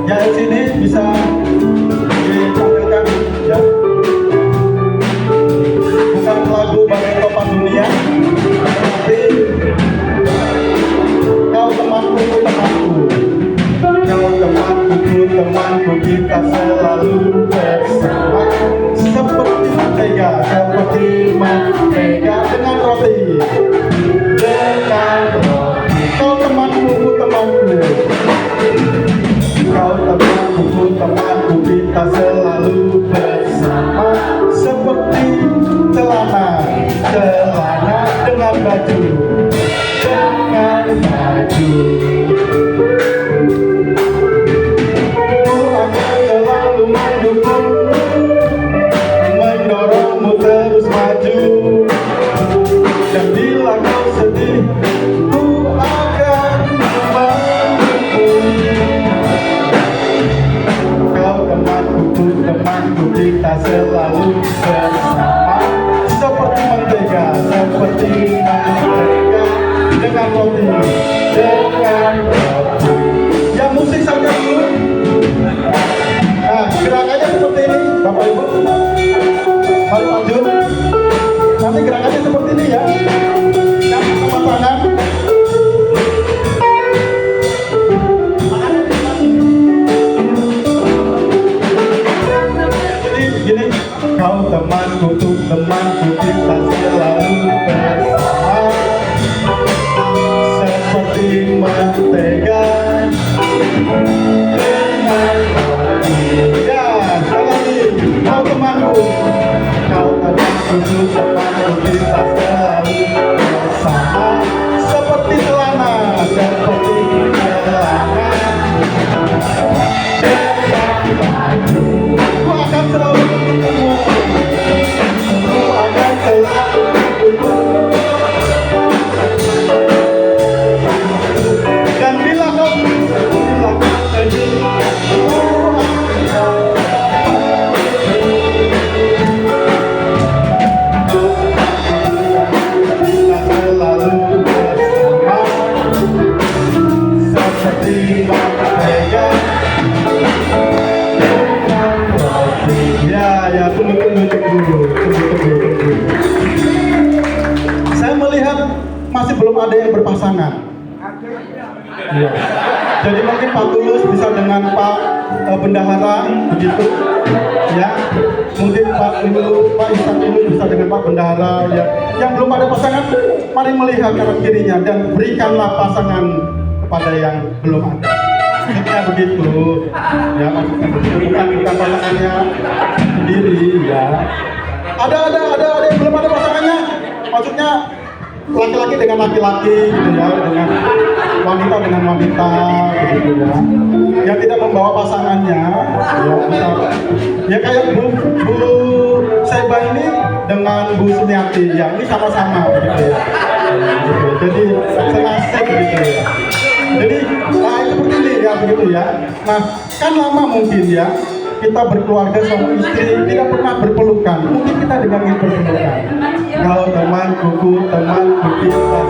yang di sini bisa ditampilkan ya. Bukan lagu Bagai Topan Dunia, tapi kau temanku, temanku. Kau temanku, temanku, kita selalu bersama. Seperti mentega, seperti mentega dengan roti. Dengan roti. Kau temanku, temanku. Kau temanku, temanku, kita selalu bersama. Seperti celana, celana dengan baju. Dengan baju. Mendorongmu terus maju, dan bila kau sedih, ku akan mendukung. Kau temanku, temanku, kita selalu bersama. Seperti mentega, seperti mentega dengan roti, dengan roti. Ya musik saja dulu. Nah, gerakannya seperti ini, Bapak Ibu. Mari maju. Nanti gerakannya seperti ini ya. Yang tepuk tangan. Jadi gini, kau temanku, tuh temanku, kita selalu bersama. Seperti mentega dengan roti. Ya, sekali lagi. Kau temanku, kau temanku, tuh temanku, kita selalu bersama. Seperti celana, seperti celana dengan baju. Ku akan selalu menunggu, ku akan selalu menunggu. Dan bila kau sedih, ku akan seperti mentega dengan roti. Ya, tunggu. Saya melihat masih belum ada yang berpasangan. Ya. Jadi mungkin Pak Tulus bisa dengan Pak Bendahara, begitu. Ya, mungkin Pak Ihsan Tulus bisa dengan Pak Bendahara. Ya. Yang belum ada pasangan, mari melihat kanan kirinya dan berikanlah pasangan kepada yang belum ada. Maksudnya begitu, ya maksudnya begitu, bukan pasangannya sendiri, ya. Ada yang belum ada pasangannya, maksudnya laki-laki dengan laki-laki, gitu ya, dengan wanita dengan wanita, begitu ya. Yang tidak membawa pasangannya, ya misal, ya kayak Bu Seba ini dengan Bu Sumiati, ya ini sama-sama, begitu ya. Gitu. Jadi senasib gitu ya. Jadi seperti ini ya, begitu ya. Nah, kan lama mungkin ya kita berkeluarga suami istri tidak pernah berpelukan. Mungkin kita dengan berpelukan. Kalau temanku, kita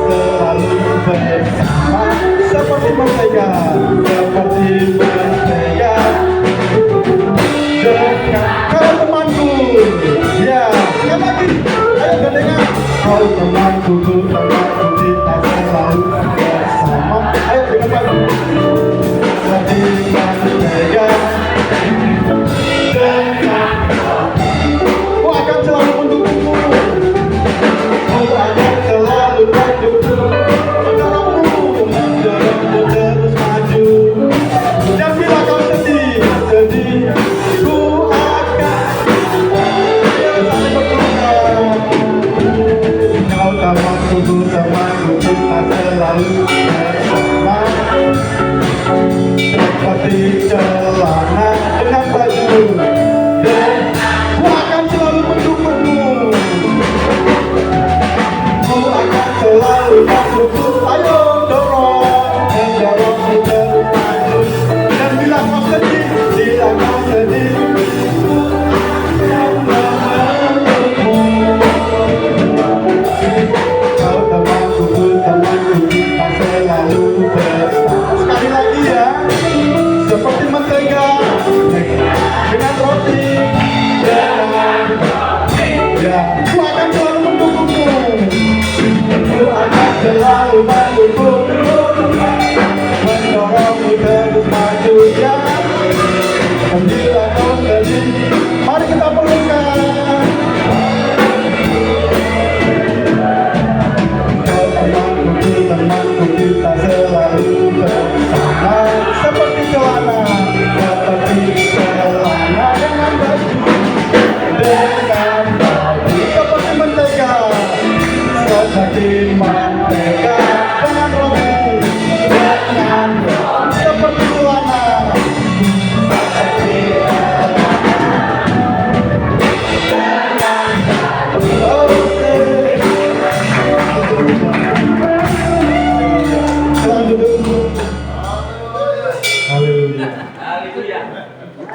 selalu bersama. Seperti mentega, seperti mentega. Kalau temanku, ya, sekali lagi, ayo gandengan. Kalau temanku, kita selalu bersama. Ayo dengan padu. Seperti mentega. Aku akan selalu mendukungmu. Aku akan selalu mendukungmu. Mendorongmu terus maju. Dan bila kau sedih, ku akan saling berpelukan. Kau temanku, kita selalu bersama. Seperti celana. mentega dengan roti. Ya, ku akan selalu mendukungmu. Ku akan selalu mendukungmu, mendorongmu terus maju ya. Bila kau sedih, mari kita pelukan. Temanku kita selalu bersama, seperti celana dengan baju seperti mentega, seperti mentega dengan roti, seperti celana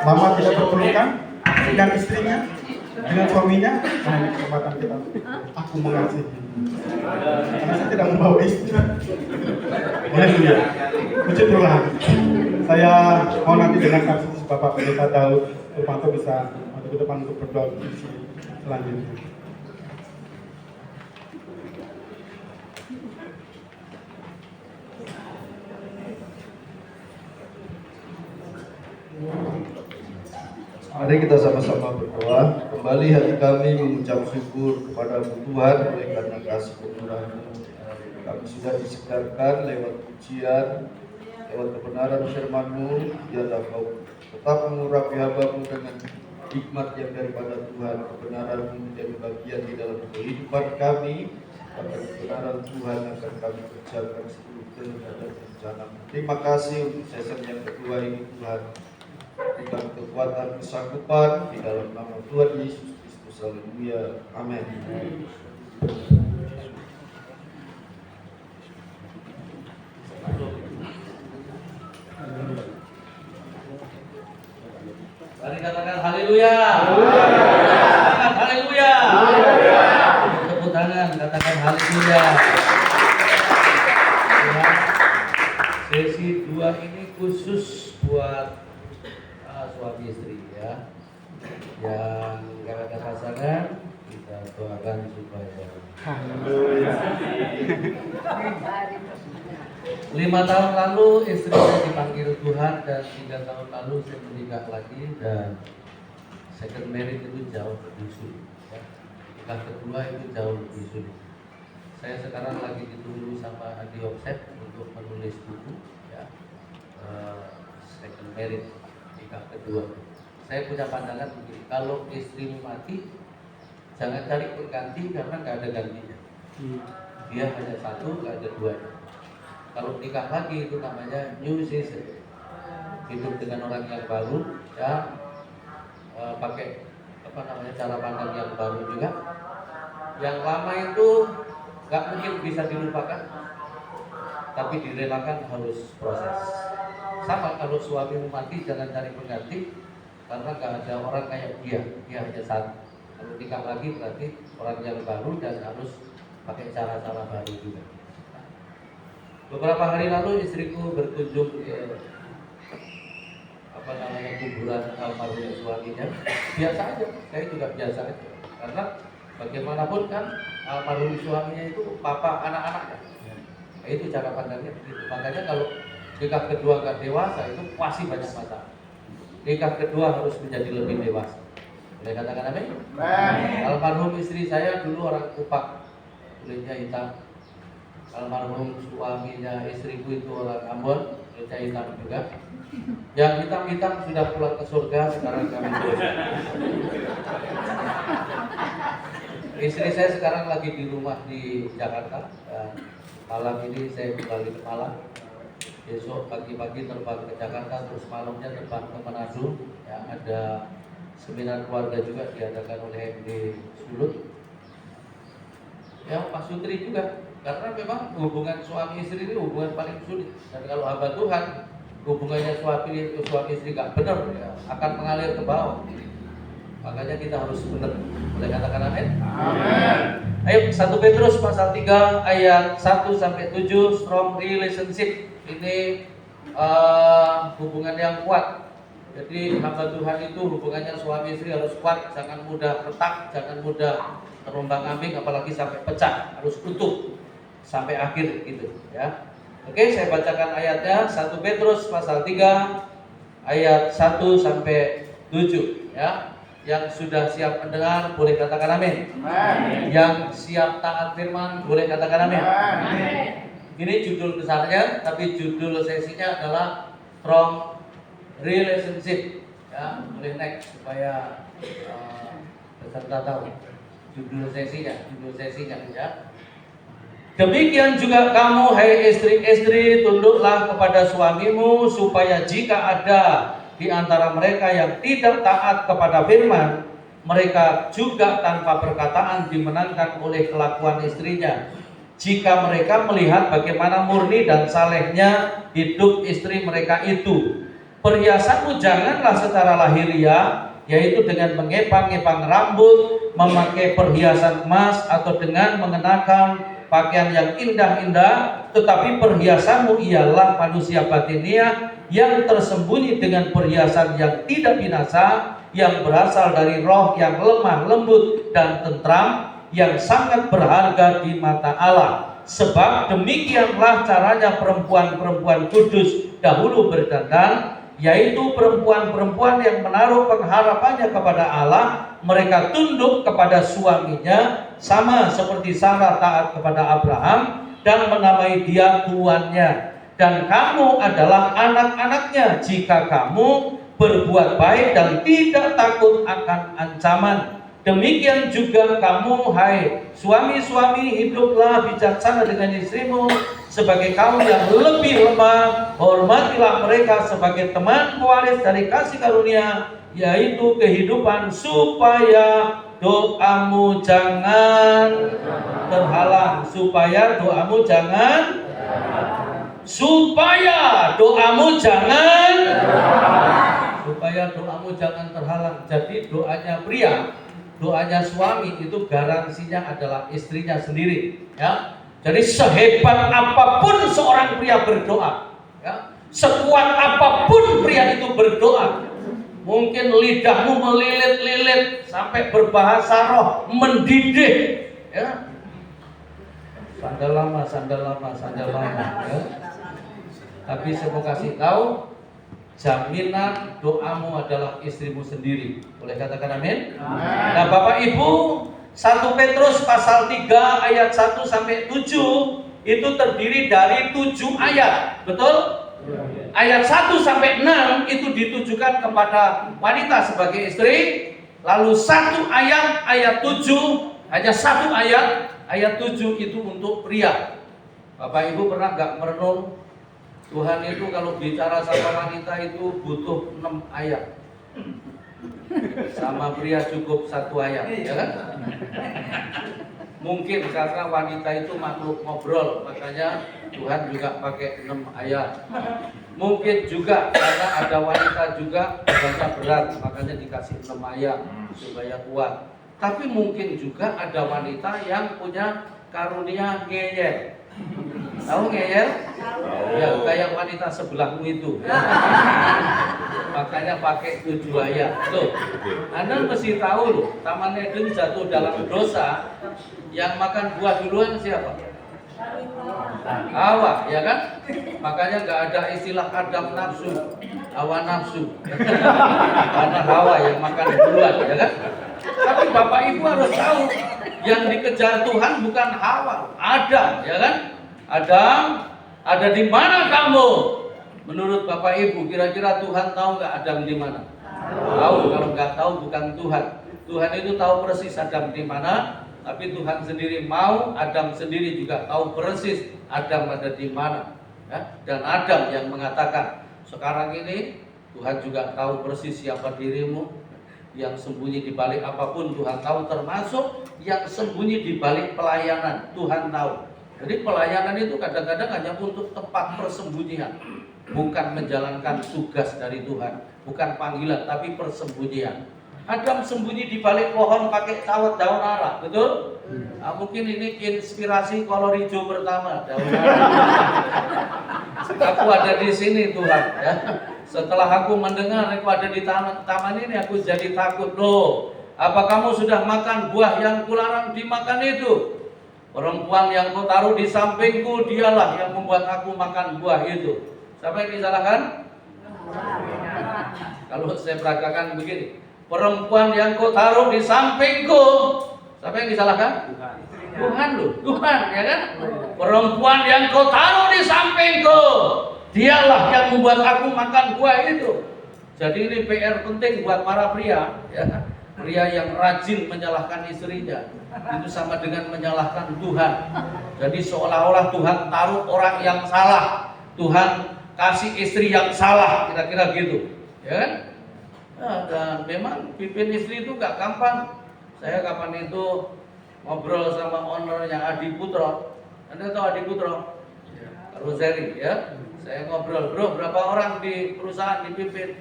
Mama tidak berpelukan dengan istrinya, dengan suaminya. Nah, ini kesempatan kita. Aku mengasihi. Karena saya tidak membawa istri. Haleluya. Puji Tuhan. Saya mau nanti dengan kasih Bapak Pendeta Daud Purwanto bisa maju ke depan untuk berdoa misi selanjutnya. Mari kita sama-sama berdoa. Kembali hati kami mengucap syukur kepada Tuhan oleh karena kasih pemurah-Mu. Kami sudah disegarkan lewat pujian, lewat kebenaran firman-Mu. Biarlah Kau tetap mengurapi hamba-Mu dengan hikmat yang daripada Tuhan. Kebenaran-Mu menjadi bagian di dalam kehidupan kami. Bahkan kebenaran Tuhan akan kami kerjakan seluruh kehendak dan rencana. Terima kasih untuk season yang kedua ini Tuhan. Berikan kekuatan, kesanggupan di dalam nama Tuhan Yesus Kristus. Haleluya. Amin. Mari katakan haleluya. Haleluya. Tepuk tangan, katakan haleluya. Sesi 2 ini khusus buat suami istri ya, yang gak ada pasangan kita doakan supaya 5 tahun lalu istri saya dipanggil Tuhan dan 3 tahun lalu saya menikah lagi dan second marriage itu jauh lebih sulit ya. Nikah kedua itu jauh lebih sulit. Saya sekarang lagi ditunggu sama Adi Offset untuk menulis buku ya, second marriage, nikah kedua. Saya punya pandangan begini, kalau istrimu mati jangan cari pengganti karena nggak ada gantinya. Dia hanya satu, nggak ada dua. Kalau nikah lagi itu namanya new season, hidup dengan orang yang baru ya, pakai cara pandang yang baru juga. Yang lama itu nggak mungkin bisa dilupakan, tapi direlakan harus proses. Sama kalau suamimu mati jangan cari pengganti karena nggak ada orang kayak dia hanya satu. Kalau nikah lagi berarti orang yang baru dan harus pakai cara-cara baru juga. Beberapa hari lalu istriku berkunjung ke kuburan almarhum suaminya. Biasa aja, saya juga biasa aja. Karena bagaimanapun kan almarhum suaminya itu papa anak-anaknya. Nah, itu cara pandangnya begitu. Makanya kalau nikah kedua nggak dewasa itu pasti banyak masalah. Nikah kedua harus menjadi lebih dewasa. Boleh katakan amin? Almarhum istri saya dulu orang Kupang, kulitnya hitam. Almarhum suaminya istriku itu orang Ambon, kulitnya hitam juga. Yang hitam-hitam sudah pulang ke surga, sekarang kami terus. Istri saya sekarang lagi di rumah di Jakarta. Dan malam ini saya kembali ke Malang. Besok pagi-pagi terbang ke Jakarta, terus malamnya terbang ke Manado. Ya, ada seminar keluarga juga diadakan oleh MD Sulut. Ya, Pak Sutri juga. Karena memang hubungan suami istri ini hubungan paling sulit. Dan kalau hamba Tuhan, hubungannya suami istri gak benar ya, akan mengalir ke bawah. Makanya kita harus benar. Boleh katakan amin? Amin. Ayo 1 Petrus pasal 3 ayat 1 sampai 7, strong relationship. Ini hubungan yang kuat. Jadi hamba Tuhan itu hubungannya suami istri harus kuat, jangan mudah retak, jangan mudah terombang-ambing, apalagi sampai pecah, harus utuh sampai akhir gitu ya. Oke, saya bacakan ayatnya 1 Petrus pasal 3 ayat 1 sampai 7 ya. Yang sudah siap mendengar boleh katakan amin. Amin. Yang siap taat firman boleh katakan amin. Amin. Ini judul besarnya, tapi judul sesinya adalah Strong Relationship ya. Boleh next supaya peserta tahu judul sesinya ya. Demikian juga kamu hai istri-istri, tunduklah kepada suamimu, supaya jika ada di antara mereka yang tidak taat kepada firman, mereka juga tanpa perkataan dimenangkan oleh kelakuan istrinya. Jika mereka melihat bagaimana murni dan salehnya hidup istri mereka itu. Perhiasanmu janganlah secara lahiriah, yaitu dengan mengepang-epang rambut, memakai perhiasan emas, atau dengan mengenakan pakaian yang indah-indah, tetapi perhiasanmu ialah manusia batiniah yang tersembunyi dengan perhiasan yang tidak binasa, yang berasal dari roh yang lemah lembut dan tentram, yang sangat berharga di mata Allah. Sebab demikianlah caranya perempuan-perempuan kudus dahulu berdandan, yaitu perempuan-perempuan yang menaruh pengharapannya kepada Allah. Mereka tunduk kepada suaminya, sama seperti Sarah taat kepada Abraham dan menamai dia tuannya. Dan kamu adalah anak-anaknya jika kamu berbuat baik dan tidak takut akan ancaman. Demikian juga kamu hai suami-suami, hiduplah bijaksana dengan istrimu sebagai kaum yang lebih lemah. Hormatilah mereka sebagai teman pewaris dari kasih karunia, yaitu kehidupan, supaya doamu jangan terhalang. Supaya doamu jangan terhalang. Jadi doanya pria, doanya suami itu garansinya adalah istrinya sendiri ya. Jadi sehebat apapun seorang pria berdoa ya, sekuat apapun pria itu berdoa, mungkin lidahmu melilit-lilit sampai berbahasa roh, mendidih ya. Sandal lama ya. Tapi saya mau kasih tahu, jaminan doamu adalah istrimu sendiri. Boleh katakan amin? Amin. Nah Bapak Ibu, 1 Petrus pasal 3 ayat 1 sampai 7 itu terdiri dari 7 ayat. Betul? Ayat 1 sampai 6 itu ditujukan kepada wanita sebagai istri. Lalu 1 ayat 7, hanya 1 ayat 7 itu untuk pria. Bapak Ibu pernah nggak merenung, Tuhan itu kalau bicara sama wanita itu butuh 6 ayat. Sama pria cukup 1 ayat, ya kan? Mungkin karena wanita itu makhluk ngobrol, makanya Tuhan juga pakai 6 ayat. Mungkin juga karena ada wanita juga baca berat, makanya dikasih 6 ayat supaya kuat. Tapi mungkin juga ada wanita yang punya karunia ngeyel. Tahu ngeyel? Ya kayak wanita sebelahmu itu ya. Makanya pakai 7 ayat. Tuh, Anda mesti tahu loh, Taman Eden jatuh dalam dosa, yang makan buah duluan siapa? Hawa, ya kan? Makanya nggak ada istilah Adam nafsu, Hawa nafsu. Karena Hawa yang makan duluan, ya kan? Tapi Bapak Ibu harus tahu, yang dikejar Tuhan bukan Hawa, Adam, ya kan? Adam, ada di mana kamu? Menurut Bapak Ibu, kira-kira Tuhan tahu nggak Adam di mana? Tahu. Kalau nggak tahu bukan Tuhan. Tuhan itu tahu persis Adam di mana, tapi Tuhan sendiri mau Adam sendiri juga tahu persis Adam ada di mana. Ya? Dan Adam yang mengatakan, sekarang ini Tuhan juga tahu persis siapa dirimu, yang sembunyi di balik apapun Tuhan tahu, termasuk yang sembunyi di balik pelayanan Tuhan tahu. Jadi pelayanan itu kadang-kadang hanya untuk tempat persembunyian, bukan menjalankan tugas dari Tuhan, bukan panggilan tapi persembunyian. Adam sembunyi di balik pohon pakai cawat daun ara, betul? Nah, mungkin ini inspirasi kolor hijau pertama, daun ara. Aku ada di sini Tuhan, ya. Setelah aku mendengar aku ada di taman ini, aku jadi takut. Loh, apa kamu sudah makan buah yang kularang dimakan itu? Perempuan yang kau taruh di sampingku, dialah yang membuat aku makan buah itu. Siapa yang disalahkan? Kalau saya peragakan begini, perempuan yang kau taruh di sampingku, siapa yang disalahkan? Tuhan loh, Tuhan, ya kan? Perempuan yang kau taruh di sampingku, dialah yang membuat aku makan buah itu. Jadi ini PR penting buat para pria, ya. Pria yang rajin menyalahkan istrinya itu sama dengan menyalahkan Tuhan. Jadi seolah-olah Tuhan taruh orang yang salah, Tuhan kasih istri yang salah, kira-kira gitu, ya kan? Nah, dan memang pimpin istri itu gak gampang. Saya kapan itu ngobrol sama ownernya Adi Putro. Anda tahu Adi Putro? Karoseri, ya. Saya ngobrol, bro, berapa orang di perusahaan dipimpin?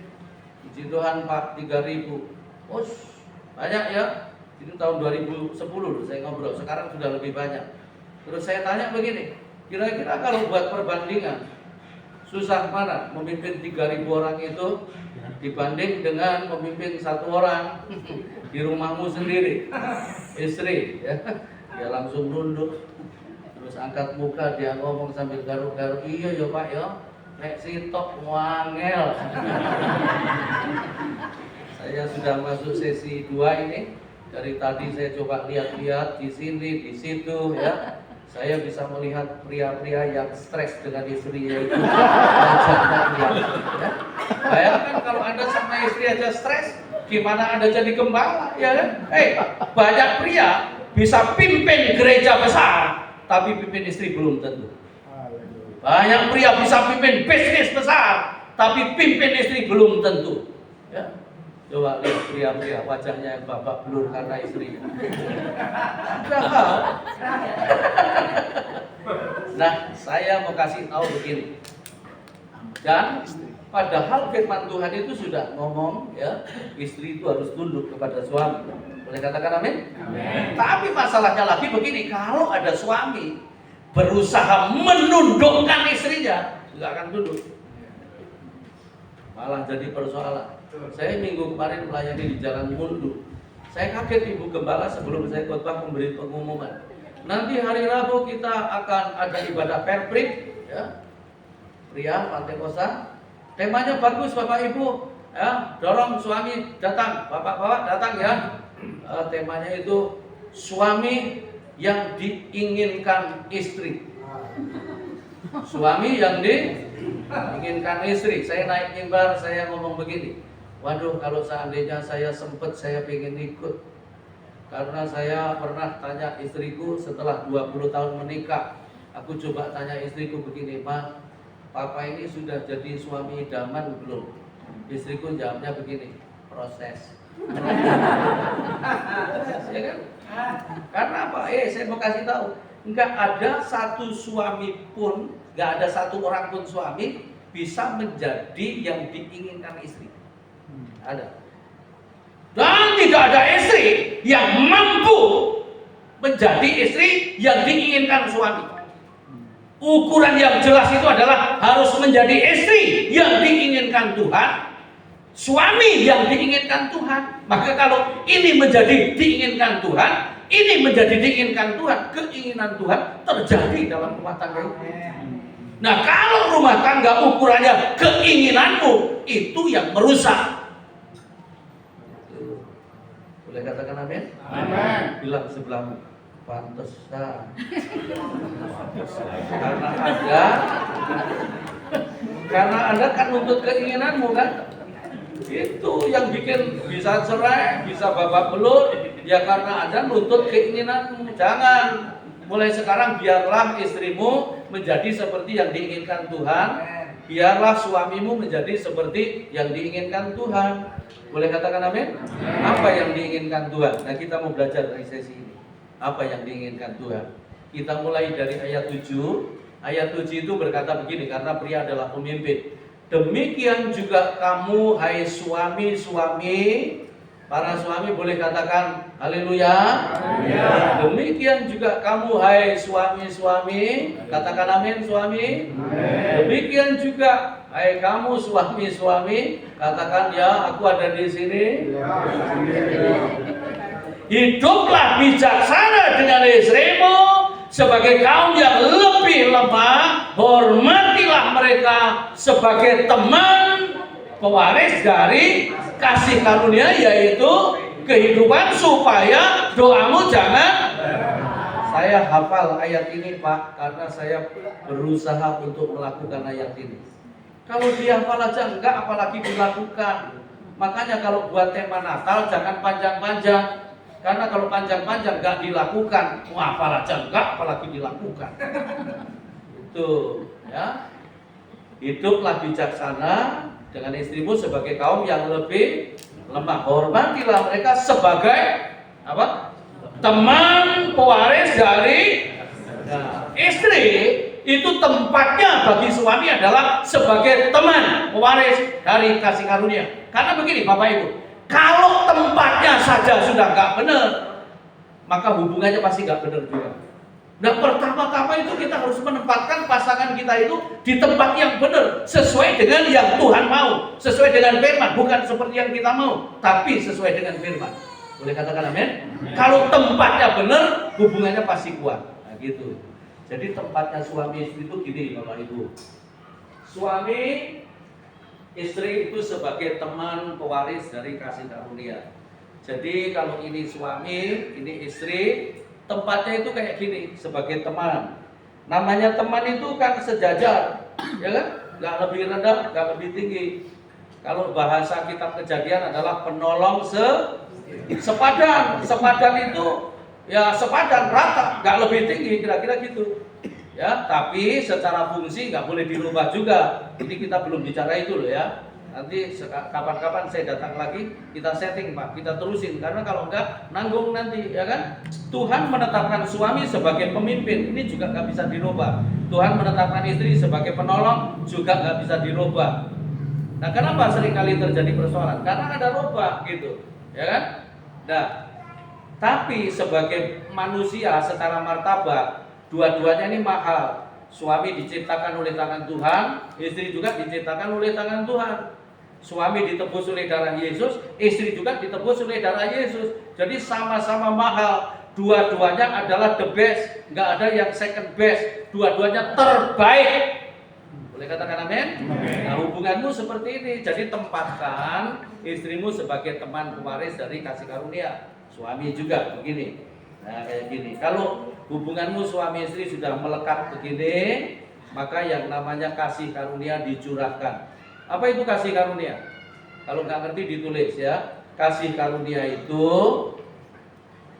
Puji Tuhan Pak, 3.000. Banyak ya. Itu tahun 2010 saya ngobrol. Sekarang sudah lebih banyak. Terus saya tanya begini, kira-kira kalau buat perbandingan, susah mana memimpin 3.000 orang itu dibanding dengan memimpin 1 orang di rumahmu sendiri, istri, ya. Dia langsung nunduk, terus angkat muka, dia ngomong sambil garuk-garuk, iya ya Pak ya, nek sitok wangel. Saya sudah masuk sesi 2 ini. Dari tadi saya coba lihat-lihat di sini, di situ, ya. Saya bisa melihat pria-pria yang stres dengan istrinya itu. Ya. Bayangkan kalau Anda sama istri aja stres, gimana Anda jadi gembala, ya kan? Banyak pria bisa pimpin gereja besar, tapi pimpin istri belum tentu. Banyak pria bisa pimpin bisnis besar, tapi pimpin istri belum tentu. Ya. Coba lihat pria-pria wajahnya yang babak belur karena istrinya. Nah, saya mau kasih tahu begini. Dan padahal firman Tuhan itu sudah ngomong, ya, istri itu harus tunduk kepada suami. Boleh katakan amin? Amin. Tapi masalahnya lagi begini, kalau ada suami berusaha menundukkan istrinya, nggak akan tunduk. Malah jadi persoalan. Saya minggu kemarin melayani di Jalan Mundu. Saya kaget Ibu Gembala sebelum saya khotbah memberi pengumuman. Nanti hari Rabu kita akan ada ibadah perprik, ya. Pria Pantai Kosa. Temanya bagus Bapak Ibu, ya. Dorong suami datang, bapak-bapak datang, ya. Temanya itu suami yang diinginkan istri. Suami yang diinginkan istri. Saya naik mimbar, saya ngomong begini. Waduh, kalau seandainya saya sempat, saya pengen ikut. Karena saya pernah tanya istriku setelah 20 tahun menikah. Aku coba tanya istriku begini, Ma, Papa ini sudah jadi suami idaman belum? Istriku jawabnya begini, proses. Ya kan? Karena apa? Saya mau kasih tahu, nggak ada satu suami pun, nggak ada satu orang pun suami bisa menjadi yang diinginkan istri. Ada. Dan tidak ada istri yang mampu menjadi istri yang diinginkan suami. Ukuran yang jelas itu adalah harus menjadi istri yang diinginkan Tuhan, suami yang diinginkan Tuhan. Maka kalau ini menjadi diinginkan Tuhan, ini menjadi diinginkan Tuhan, keinginan Tuhan terjadi dalam rumah tangga itu. Nah, kalau rumah tangga ukurannya keinginanmu, itu yang merusak. Boleh katakan amin? Amin. Bilang sebelahmu, pantesan. Karena Anda kan nuntut keinginanmu kan? Itu yang bikin bisa cerai, bisa babak belur, ya karena Anda nuntut keinginanmu. Jangan. Mulai sekarang biarlah istrimu menjadi seperti yang diinginkan Tuhan. Biarlah suamimu menjadi seperti yang diinginkan Tuhan. Boleh katakan amin? Apa yang diinginkan Tuhan? Nah, kita mau belajar dari sesi ini. Apa yang diinginkan Tuhan? Kita mulai dari ayat 7. Ayat 7 itu berkata begini, karena pria adalah pemimpin. Demikian juga kamu, hai suami-suami, Para suami boleh katakan haleluya. Demikian juga kamu hai suami-suami, katakan amin suami. Demikian juga hai kamu suami-suami, katakan ya aku ada di sini. Hiduplah bijaksana dengan istrimu sebagai kaum yang lebih lemah, hormatilah mereka sebagai teman pewaris dari kasih karunia, yaitu kehidupan, supaya doamu jangan. Saya hafal ayat ini Pak, karena saya berusaha untuk melakukan ayat ini. Kalau dihafal aja enggak, apalagi dilakukan. Makanya kalau buat tema Natal jangan panjang-panjang, karena kalau panjang-panjang enggak dilakukan, hafal aja enggak, apalagi dilakukan. Itu ya. Hiduplah bijaksana dengan istrimu sebagai kaum yang lebih lemah, hormatilah mereka sebagai apa? Teman pewaris dari istri. Itu tempatnya bagi suami adalah sebagai teman pewaris dari kasih karunia. Karena begini Bapak Ibu, kalau tempatnya saja sudah nggak benar, maka hubungannya pasti nggak benar juga. Nah, pertama-tama itu kita harus menempatkan pasangan kita itu di tempat yang benar, sesuai dengan yang Tuhan mau, sesuai dengan firman, bukan seperti yang kita mau, tapi sesuai dengan firman. Boleh katakan amin? Kalau tempatnya benar, hubungannya pasti kuat. Nah, gitu. Jadi tempatnya suami istri itu gini Bapak Ibu. Suami istri itu sebagai teman pewaris dari kasih karunia. Jadi kalau ini suami, ini istri, tempatnya itu kayak gini, sebagai teman. Namanya teman itu kan sejajar, ya kan? Gak lebih rendah, gak lebih tinggi. Kalau bahasa kitab Kejadian adalah penolong sepadan. Sepadan itu ya sepadan, rata, gak lebih tinggi, kira-kira gitu. Ya, tapi secara fungsi gak boleh dirubah juga. Ini kita belum bicara itu loh ya. Nanti kapan-kapan saya datang lagi, kita setting Pak, kita terusin. Karena kalau enggak, nanggung nanti, ya kan? Tuhan menetapkan suami sebagai pemimpin, ini juga nggak bisa dirubah. Tuhan menetapkan istri sebagai penolong, juga nggak bisa dirubah. Nah, kenapa seringkali terjadi persoalan? Karena ada robah gitu, ya kan? Nah, tapi sebagai manusia secara martabat, dua-duanya ini mahal. Suami diciptakan oleh tangan Tuhan, istri juga diciptakan oleh tangan Tuhan. Suami ditebus oleh darah Yesus, istri juga ditebus oleh darah Yesus. Jadi sama-sama mahal. Dua-duanya adalah the best, nggak ada yang second best. Dua-duanya terbaik. Boleh katakan amin? Nah, hubunganmu seperti ini. Jadi tempatkan istrimu sebagai teman pewaris dari kasih karunia. Suami juga begini. Nah, kayak gini. Kalau hubunganmu suami istri sudah melekat begini, maka yang namanya kasih karunia dicurahkan. Apa itu kasih karunia? Kalau nggak ngerti ditulis ya. Kasih karunia itu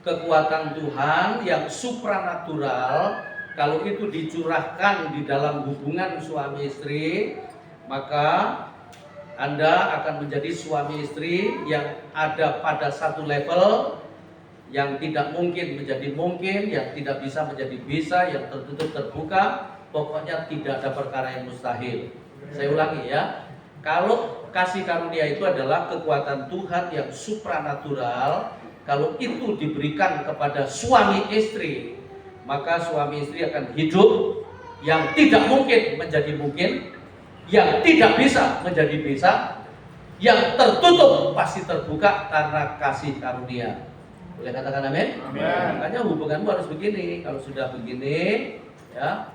kekuatan Tuhan yang supranatural. Kalau itu dicurahkan di dalam hubungan suami istri, maka Anda akan menjadi suami istri yang ada pada satu level, yang tidak mungkin menjadi mungkin, yang tidak bisa menjadi bisa, yang tertutup terbuka. Pokoknya tidak ada perkara yang mustahil. Saya ulangi ya. Kalau kasih karunia itu adalah kekuatan Tuhan yang supranatural, kalau itu diberikan kepada suami istri, maka suami istri akan hidup yang tidak mungkin menjadi mungkin, yang tidak bisa menjadi bisa, yang tertutup pasti terbuka karena kasih karunia. Boleh katakan amin? Makanya hubunganmu harus begini. Kalau sudah begini, ya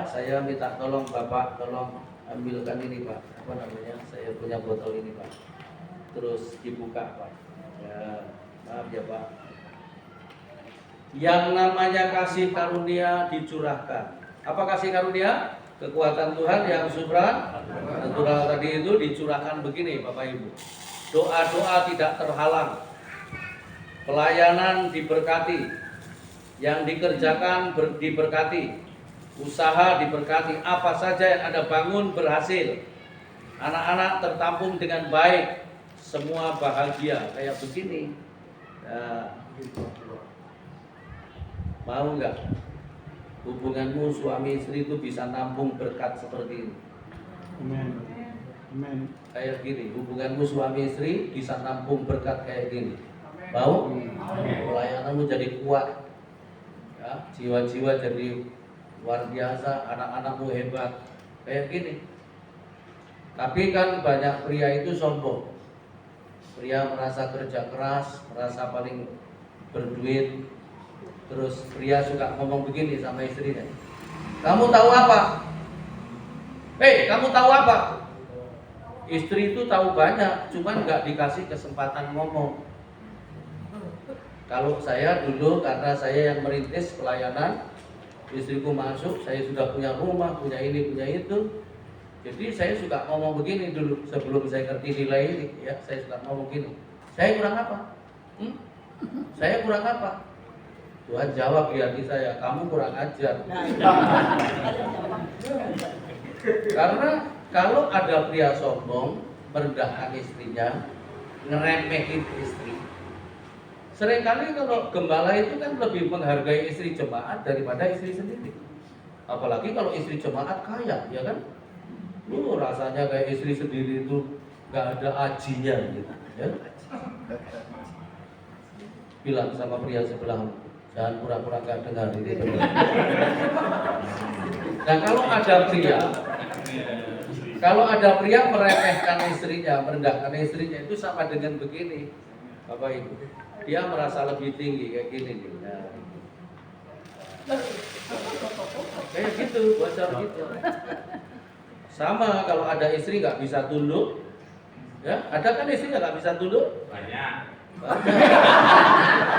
saya minta tolong Bapak, tolong ambilkan ini Pak, apa namanya, saya punya botol ini Pak, terus dibuka Pak, ya maaf ya Pak. Yang namanya kasih karunia dicurahkan. Apa kasih karunia? Kekuatan Tuhan yang supranatural tadi itu dicurahkan begini Bapak Ibu. Doa-doa tidak terhalang, pelayanan diberkati, yang dikerjakan diberkati, usaha diberkati, apa saja yang Anda bangun berhasil, anak-anak tertampung dengan baik, semua bahagia kayak begini. Nah, mau nggak hubunganmu suami istri itu bisa nampung berkat seperti ini? Amen. Amin. Kayak gini, hubunganmu suami istri bisa nampung berkat kayak gini. Mau? Pelayananmu jadi kuat, ya, jiwa-jiwa jadi luar biasa, anak-anakmu hebat, kayak gini. Tapi kan banyak pria itu sombong. Pria merasa kerja keras, merasa paling berduit. Terus pria suka ngomong begini sama istrinya. Kamu tahu apa? Kamu tahu apa? Istri itu tahu banyak, cuman nggak dikasih kesempatan ngomong. Kalau saya dulu, karena saya yang merintis pelayanan, istriku masuk, saya sudah punya rumah, punya ini, punya itu. Jadi saya suka ngomong begini dulu, sebelum saya ngerti nilai ini, ya saya suka ngomong gini. Saya kurang apa? Saya kurang apa? Tuhan jawab di hati saya, kamu kurang ajar. Karena kalau ada pria sombong, merendahkan istrinya, ngeremehin istri. Seringkali kalau gembala itu kan lebih menghargai istri jemaat daripada istri sendiri. Apalagi kalau istri jemaat kaya, ya kan? Rasanya kayak istri sendiri itu nggak ada ajinya gitu, ya. Bilang sama pria sebelah, jangan pura-pura nggak dengar ini. Nah kalau ada pria meremehkan istrinya, merendahkan istrinya, itu sama dengan begini, Bapak Ibu. Dia merasa lebih tinggi kayak gini nih. Nah, kayak gitu, bocor gitu. Sama kalau ada istri nggak bisa tunduk, ya ada kan istri nggak bisa tunduk? Banyak.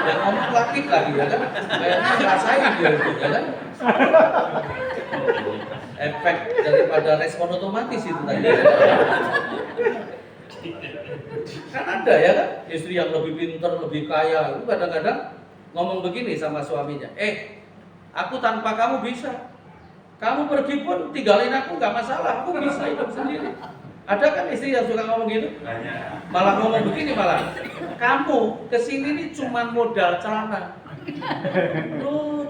Dan ngomong laki lagi ya kan, kayaknya ngerasain dia, ya kan? Efek daripada respon otomatis itu tadi. Kan ada ya kan, istri yang lebih pintar, lebih kaya, itu kadang-kadang ngomong begini sama suaminya, aku tanpa kamu bisa. Kamu pergi pun tinggalin aku nggak masalah, aku bisa hidup sendiri. Ada kan istri yang suka ngomong gitu? Malah ngomong begini malah, kamu kesini nih cuma modal celana.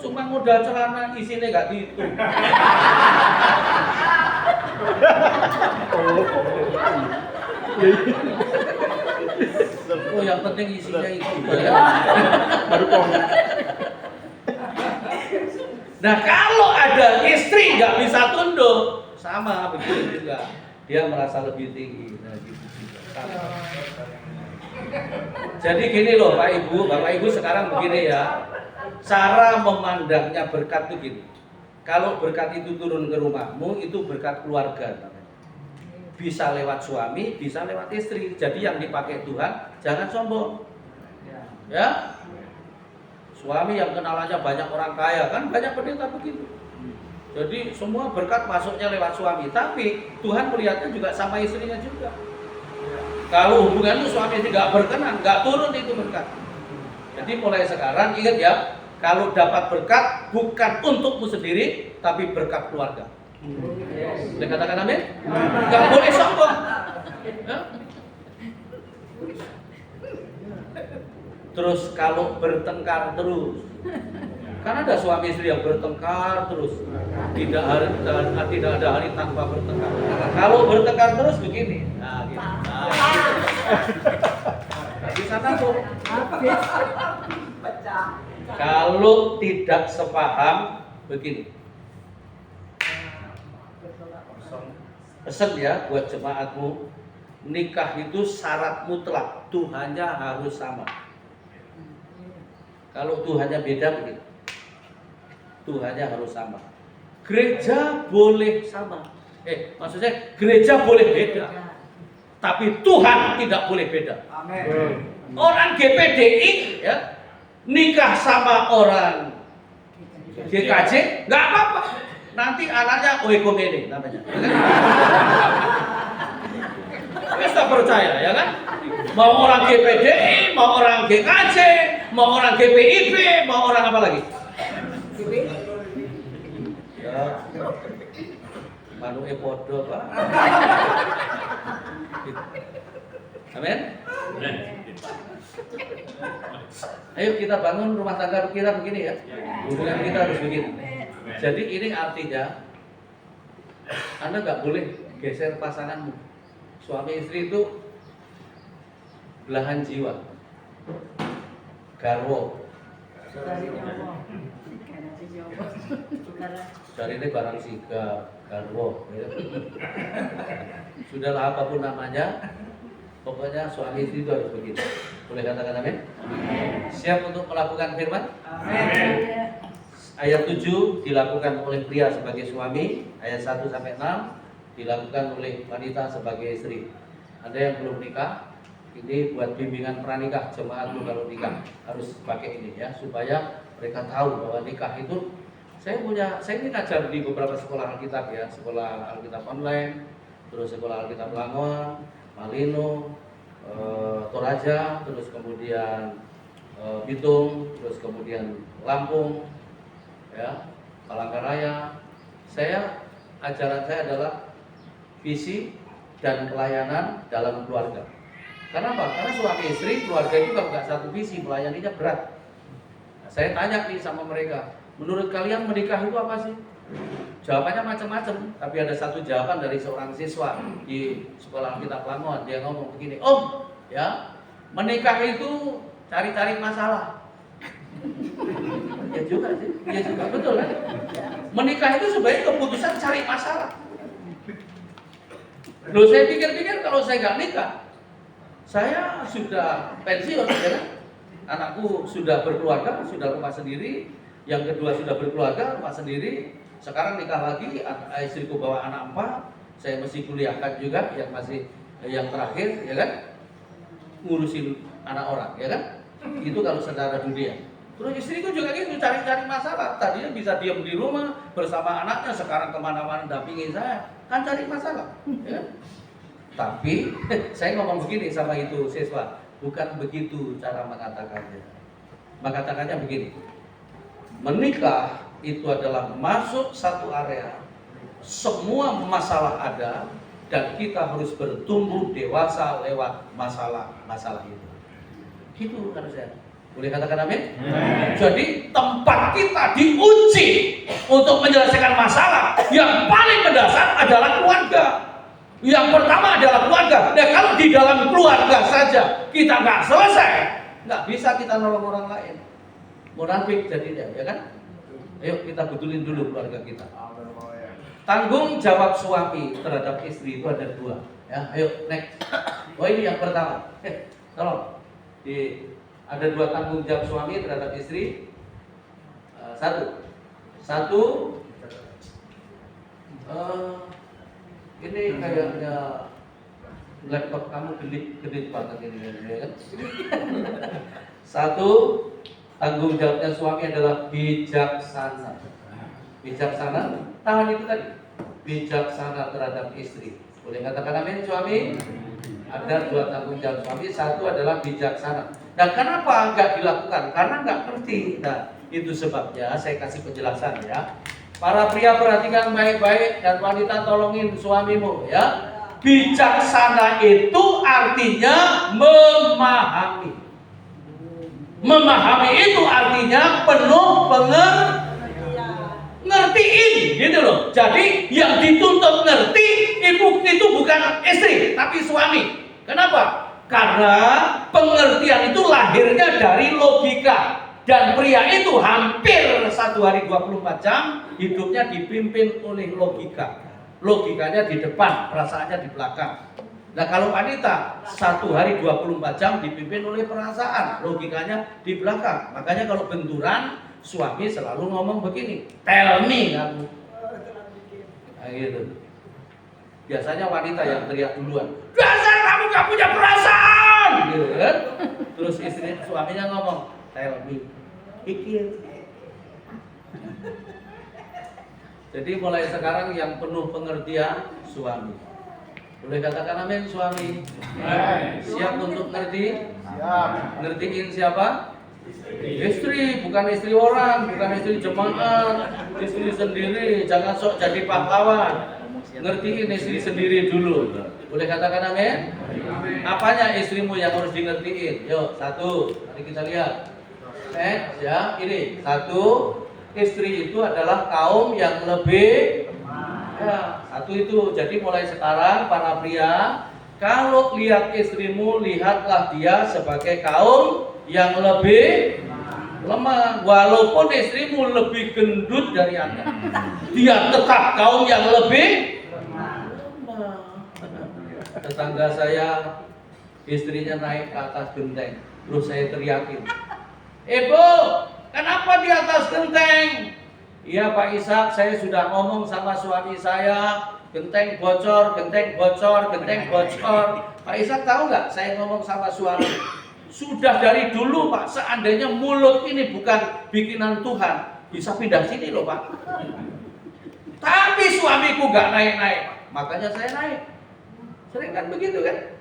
Cuma modal celana, isinya nggak dihitung. Yang penting isinya itu ya. Baru komen. Nah kalau ada istri nggak bisa tunduk, sama begitu juga, dia merasa lebih tinggi. Nah, gitu juga. Jadi gini loh Pak Ibu, Bapak Ibu sekarang begini ya, cara memandangnya berkat itu gini. Kalau berkat itu turun ke rumahmu, itu berkat keluarga. Bisa lewat suami, bisa lewat istri. Jadi yang dipakai Tuhan, jangan sombong. Ya. Suami yang kenalannya banyak orang kaya, kan banyak pendeta begitu. Jadi semua berkat masuknya lewat suami, tapi Tuhan melihatnya juga sama istrinya juga. Kalau hubungan itu suami istri nggak berkenan, nggak turun itu berkat. Jadi mulai sekarang ingat ya, kalau dapat berkat bukan untukmu sendiri, tapi berkat keluarga. Boleh katakan amin? Nggak boleh sombong. Terus kalau bertengkar terus, kan ada suami istri yang bertengkar terus, tidak ada hari tanpa bertengkar. Kalau bertengkar terus begini, nah gitu. Di sana tuh. Kalau tidak sepaham begini. Pesan ya buat jemaatmu, nikah itu syarat mutlak, Tuhannya harus sama. Kalau Tuhannya beda begitu, Tuhannya harus sama. Gereja boleh sama, maksudnya gereja boleh beda, tapi Tuhan tidak boleh beda. Amin. Orang GPDI ya nikah sama orang GKJ nggak apa-apa, nanti anaknya oekomene namanya. Kita percaya ya kan? Mau orang GPDI, mau orang GKJ, mau orang GPIB, mau orang apa lagi? Ya, manuke podo Pak. Amin. Ayo kita bangun rumah tangga kita begini ya. Hubungan kita harus begini. Jadi ini artinya Anda nggak boleh geser pasanganmu. suami istri itu belahan jiwa, garwo. Dari ini barang siga, garwo, ya. Sudahlah apapun namanya, pokoknya suami istri itu harus begitu. Boleh katakan amin? Siap untuk melakukan firman? Amin. Ayat 7 dilakukan oleh pria sebagai suami, ayat 1 sampai 6 dilakukan oleh wanita sebagai istri. Ada yang belum nikah, ini buat bimbingan pranikah, jemaat tuh kalau nikah harus pakai ini ya, supaya mereka tahu bahwa nikah itu saya ini ngajar di beberapa sekolah Alkitab ya, sekolah Alkitab online, terus sekolah Alkitab Langon, Malino, Toraja, terus kemudian Bitung, terus kemudian Lampung, ya, Palangkaraya. Ajaran saya adalah visi dan pelayanan dalam keluarga. Kenapa? Karena suami istri keluarga itu kalau nggak satu visi, melayaninya berat. Nah, saya tanya nih sama mereka, menurut kalian menikah itu apa sih? Jawabannya macam-macam, tapi ada satu jawaban dari seorang siswa di sekolah Alkitab Langon. Dia ngomong begini, "Om, ya, menikah itu cari-cari masalah." Ya juga sih, ya juga betul kan? Menikah itu sebenarnya keputusan cari masalah. Loh, saya pikir-pikir kalau saya nggak nikah, saya sudah pensiun, ya kan? Anakku sudah berkeluarga, sudah rumah sendiri. Yang kedua sudah berkeluarga, rumah sendiri. Sekarang nikah lagi, istriku bawa anak 4. Saya mesti kuliahkan juga, yang terakhir, ya kan? Ngurusin anak orang, ya kan? Itu kalau secara dunia. Terus istriku juga gitu, cari-cari masalah. Tadinya bisa diam di rumah bersama anaknya, sekarang kemana-mana dampingi saya. Kan cari masalah, ya kan? Tapi saya ngomong begini sama itu siswa, bukan begitu cara mengatakannya. Mengatakannya begini, menikah itu adalah masuk satu area, semua masalah ada, dan kita harus bertumbuh dewasa lewat masalah-masalah itu. Gitu harusnya. Boleh katakan amin? Jadi tempat kita diuji untuk menyelesaikan masalah yang paling mendasar adalah keluarga. Yang pertama adalah keluarga. Nah, kalau di dalam keluarga saja kita nggak selesai, nggak bisa kita nolong orang lain. Munafik jadinya, ya kan? Ayo kita betulin dulu keluarga kita. Tanggung jawab suami terhadap istri itu ada 2. Ya, ayo next. Oh ini yang pertama. Tolong. Ada 2 tanggung jawab suami terhadap istri. Satu. Ini kayaknya laptop kamu gede banget ini, ya kan? 1, tanggung jawabnya suami adalah bijaksana. Bijaksana, tahan itu tadi. Bijaksana terhadap istri. Boleh katakan amin suami? Ada 2 tanggung jawab suami. 1 adalah bijaksana. Nah, kenapa nggak dilakukan? Karena nggak ngerti. Nah, itu sebabnya saya kasih penjelasan ya. Para pria perhatikan baik-baik, dan wanita tolongin suamimu ya. Bijaksana itu artinya memahami. Memahami itu artinya penuh ngertiin, gitu loh. Jadi yang dituntut ngerti itu bukan istri, tapi suami. Kenapa? Karena pengertian itu lahirnya dari logika. Dan pria itu hampir 1 hari 24 jam hidupnya dipimpin oleh logika. Logikanya di depan, perasaannya di belakang. Nah, kalau wanita 1 hari 24 jam dipimpin oleh perasaan, logikanya di belakang. Makanya kalau benturan, suami selalu ngomong begini, "Tell me kamu." Nah, gitu. Biasanya wanita yang teriak duluan, "Dasar kamu gak punya perasaan!" Gitu kan? Terus suaminya ngomong, "Tell me." Pikir. Jadi mulai sekarang yang penuh pengertian suami. Boleh katakan amin suami? Siap untuk ngerti? Siap. Ngertiin siapa? Istri, bukan istri orang, bukan istri jemaat, istri sendiri. Jangan sok jadi pahlawan. Ngertiin istri sendiri dulu. Boleh katakan amin? Apanya istrimu yang harus di-ngertiin? Yuk, 1. Mari kita lihat. Ya, ini 1, istri itu adalah kaum yang lebih ya, 1 itu. Jadi mulai sekarang para pria Kalau lihat istrimu, lihatlah dia sebagai kaum yang lebih lemah. Walaupun istrimu lebih gendut dari Anda, dia tetap kaum yang lebih lemah. Tetangga saya, istrinya naik ke atas genteng, terus saya teriakin, "Bu, kenapa di atas genteng?" "Iya Pak Ishak, saya sudah ngomong sama suami saya, genteng bocor, genteng bocor, genteng bocor." Pak Ishak tahu nggak saya ngomong sama suami? Sudah dari dulu Pak, seandainya mulut ini bukan bikinan Tuhan, bisa pindah sini loh Pak. Tapi suamiku nggak naik-naik, makanya saya naik. Sering kan begitu kan?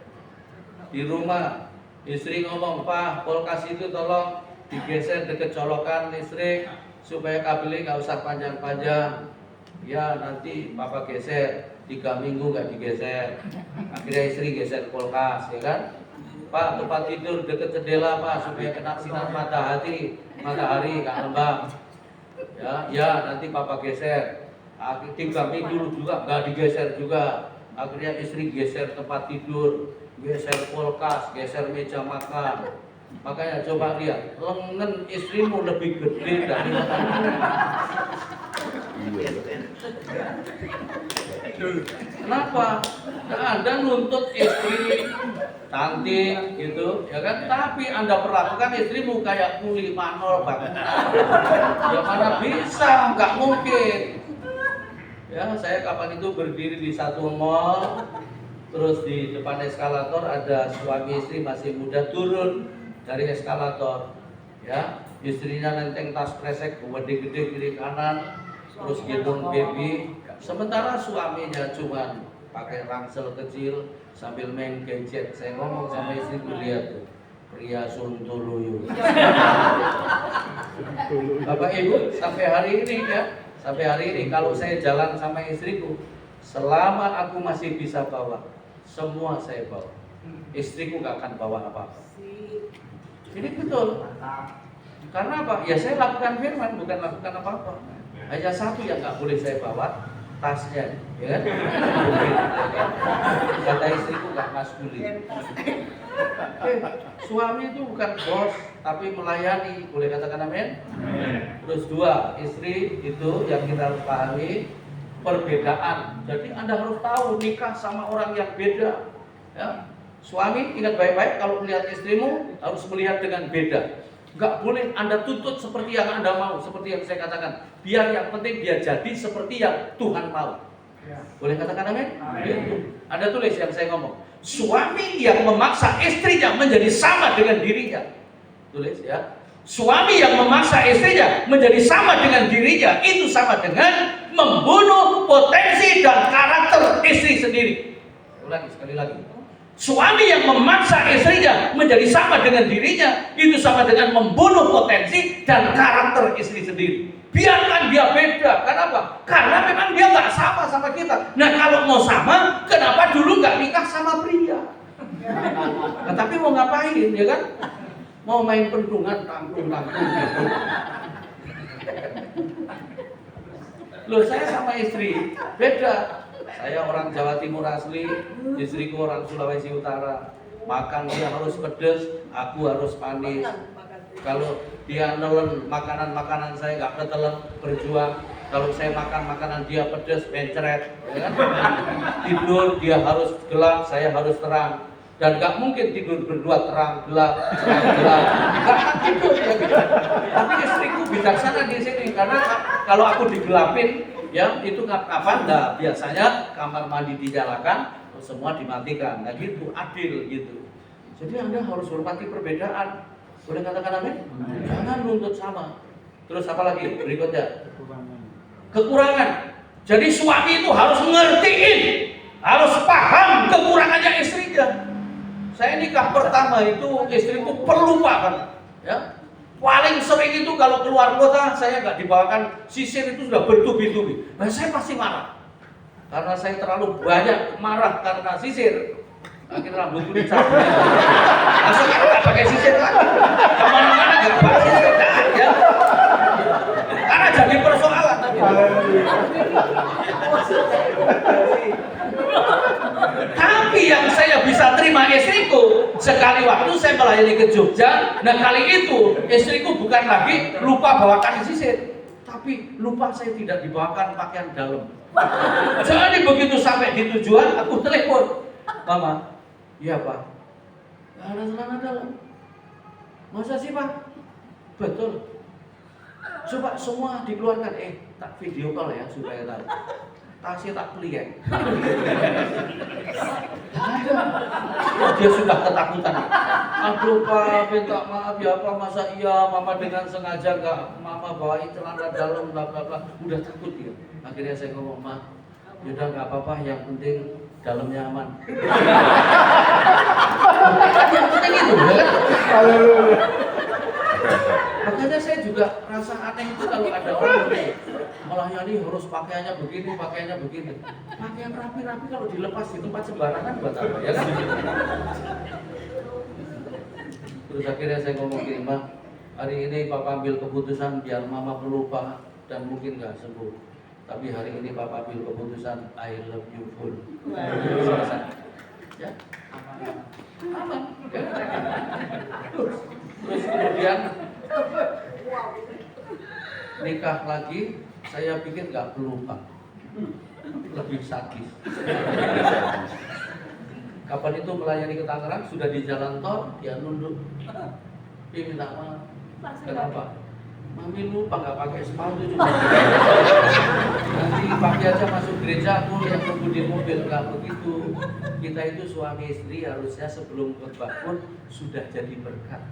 Di rumah, istri ngomong, "Pak, kulkas itu tolong digeser deket colokan listrik, supaya kabelnya nggak usah panjang-panjang." "Ya nanti Papa geser, 3 minggu nggak digeser." Akhirnya istri geser kulkas, ya kan? "Pak, tempat tidur deket jendela Pak, supaya kena sinar matahari nggak lembab." Ya nanti Papa geser. Akhirnya 3 minggu juga nggak digeser juga. Akhirnya istri geser tempat tidur, geser kulkas, geser meja makan. Makanya coba lihat, lengan istrimu lebih gede dari kenapa? Anda nuntut istri cantik gitu, ya kan? Tapi Anda perlakukan istrimu kayak kuli manol banget. Ya mana bisa, nggak mungkin. Ya, saya kapan itu berdiri di satu mall, terus di depan eskalator ada suami istri masih muda turun dari eskalator. Ya, istrinya nenteng tas kresek gede-gede kiri kanan, terus gendong baby. Sementara suaminya cuma pakai ransel kecil sambil main gadget. Saya ngomong sama istriku, "Lihat tuh, pria Sontoloyo." Bapak Ibu, sampai hari ini ya. Sampai hari ini kalau saya jalan sama istriku, selama aku masih bisa bawa, semua saya bawa. Istriku gak akan bawa apa-apa. Ini betul. Karena apa? Ya saya lakukan firman, bukan lakukan apa-apa. Hanya satu yang gak boleh saya bawa, tasnya, ya kan? Kata istriku gak maskulin. Suami itu bukan bos, tapi melayani, boleh katakan amin? Terus 2, istri itu yang kita harus pahami perbedaan. Jadi Anda harus tahu nikah sama orang yang beda. Ya. Suami ingat baik-baik, kalau melihat istrimu harus melihat dengan beda. Gak boleh Anda tuntut seperti yang Anda mau, seperti yang saya katakan. Biar yang penting dia jadi seperti yang Tuhan mau. Boleh katakan amin? Anda tulis yang saya ngomong. Suami yang memaksa istrinya menjadi sama dengan dirinya. Tulis ya. Suami yang memaksa istrinya menjadi sama dengan dirinya, itu sama dengan membunuh potensi dan karakter istri sendiri. Ulangi sekali lagi. Suami yang memaksa istrinya menjadi sama dengan dirinya, itu sama dengan membunuh potensi dan karakter istri sendiri. Biarkan dia beda. Kenapa? Karena memang dia nggak sama kita. Nah kalau mau sama, kenapa dulu nggak nikah sama pria? Nah, tapi mau ngapain, ya kan? Mau main pendungan, tanggung-tanggung gitu. Loh, saya sama istri beda. Saya orang Jawa Timur asli, istriku orang Sulawesi Utara. Makan dia harus pedas, aku harus manis. Kalau dia nelen makanan saya nggak ketelen, berjuang. Kalau saya makan makanan dia pedas, mencret, ya kan? Tidur dia harus gelap, saya harus terang. Dan nggak mungkin tidur berdua terang gelap, nggak akan tidur ya gitu. Tapi istriku bijaksana di sini, karena kalau aku digelapin, ya itu kapan? Nah biasanya kamar mandi dinyalakan, semua dimatikan. Nah gitu, adil gitu. Jadi Anda harus hormati perbedaan. Boleh katakan amin? Jangan nuntut sama. Terus apa lagi? Berikutnya. Kekurangan. Jadi suami itu harus ngertiin, harus paham kekurangannya istrinya. Saya nikah pertama itu istriku pelupa kan, ya. Paling sering itu kalau keluar kota saya nggak dibawakan sisir itu sudah bertubi-tubi. Nah saya pasti marah, karena saya terlalu banyak marah karena sisir. Akhirnya rambutku dicabut. Langsung nggak pakai sisir lagi. Kemana-mana nggak pakai sisir, ya. Karena jadi persoalan. Tapi yang saya bisa terima istriku, sekali waktu saya melayani ke Jogja. Nah kali itu istriku bukan lagi lupa bawakan sisir, tapi lupa saya tidak dibawakan pakaian dalam. Jadi begitu sampai di tujuan, aku telepon, Mama, iya Pak, nggak ada celana dalam. Masa sih Pak? Betul. Coba semua dikeluarkan, tak video call ya supaya tahu. Tasnya tak peliek. Dia sudah ketakutan. Aduh Pak, minta maaf ya Pak, masa iya Mama dengan sengaja nggak Mama bawain celana dalam bla bla bla. Udah takut dia. Akhirnya saya ngomong, Ma, yaudah nggak apa-apa, yang penting dalamnya aman. Yang penting itu, ya kan? Makanya saya juga rasa aneh itu kalau ada orang melayani harus pakaiannya begini, pakaiannya begini. Pakaian rapi-rapi kalau dilepas di tempat sembarangan buat apa, ya kan? Terus akhirnya saya ngomong gini, Ma, hari ini Papa ambil keputusan biar Mama pelupa dan mungkin nggak sembuh. Tapi hari ini Papa ambil keputusan I love you full. Ya, aman. Terus kemudian nikah lagi, saya pikir nggak pelupa, lebih sadis. Kapan itu melayani ke Tangerang, sudah di jalan tol, dia nunduk, dia minta maaf. Kenapa? Mami lupa nggak pakai sepatu juga. Nanti pakai aja masuk gereja, aku yang tunggu di mobil. Nggak begitu. Kita itu suami istri harusnya sebelum khotbah pun sudah jadi berkat.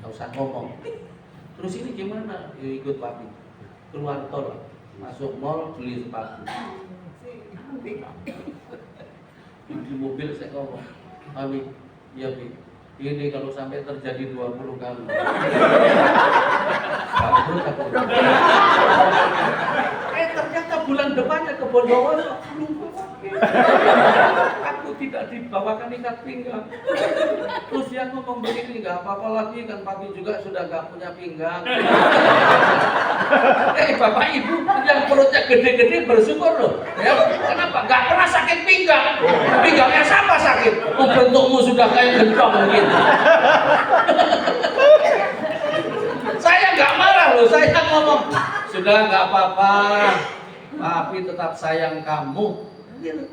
Nggak usah ngomong. Terus ini gimana? Ya, ikut papi. Keluar tol, masuk mall beli sepatu. Di mobil saya ngomong, Mami, iya Bi, ini kalau sampai terjadi 20 kali. Bangkrut aku. Ternyata bulan depannya ke Bondowoso. Aku tidak dibawakan ikat pinggang. Terus dia ngomong begini, nggak apa-apa lagi kan papi juga sudah nggak punya pinggang. Bapak ibu yang perutnya gede-gede bersyukur loh. Ya, kenapa? Nggak pernah sakit pinggang. Pinggangnya siapa sakit? Bentukmu sudah kayak gentong gitu. Saya nggak marah loh, saya ngomong sudah nggak apa-apa, papi tetap sayang kamu. Gitu.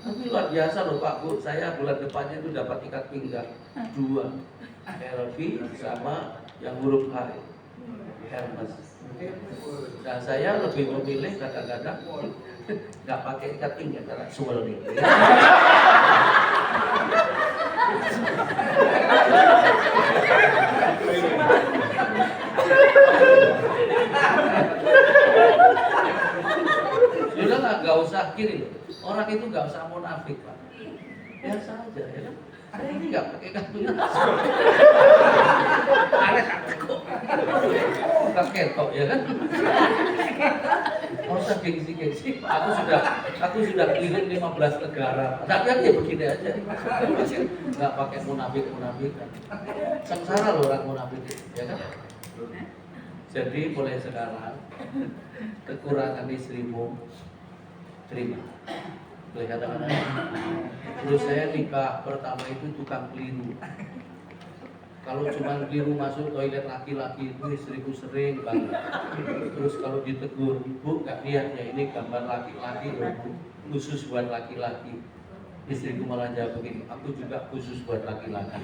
Tapi luar biasa loh Pak Bu, saya bulan depannya itu dapat ikat pinggang 2 LV sama yang huruf H, Hermes. Dan saya lebih memilih kadang-kadang nggak pakai ikat pinggang karena suwel nih. Sudah lah, nggak usah gini loh. Orang itu nggak usah munafik Pak. Biasa aja ya kan. Ini nggak pakai kartu aneh kok. Bukan ketok ya kan. Nggak usah gengsi-gengsi. Aku sudah keliling 15 negara. Tapi ya begini aja. Nggak pakai munafik-munafikan. Sengsara loh orang munafik ya kan. Jadi mulai sekarang kekurangan istrimu terima. Boleh katakan. Terus saya nikah pertama itu tukang keliru. Kalau cuma keliru masuk toilet laki-laki itu istriku sering banget. Terus kalau ditegur, Bu nggak lihat ya ini gambar laki-laki loh Bu, khusus buat laki-laki. Istriku malah jawab begini, aku juga khusus buat laki-laki.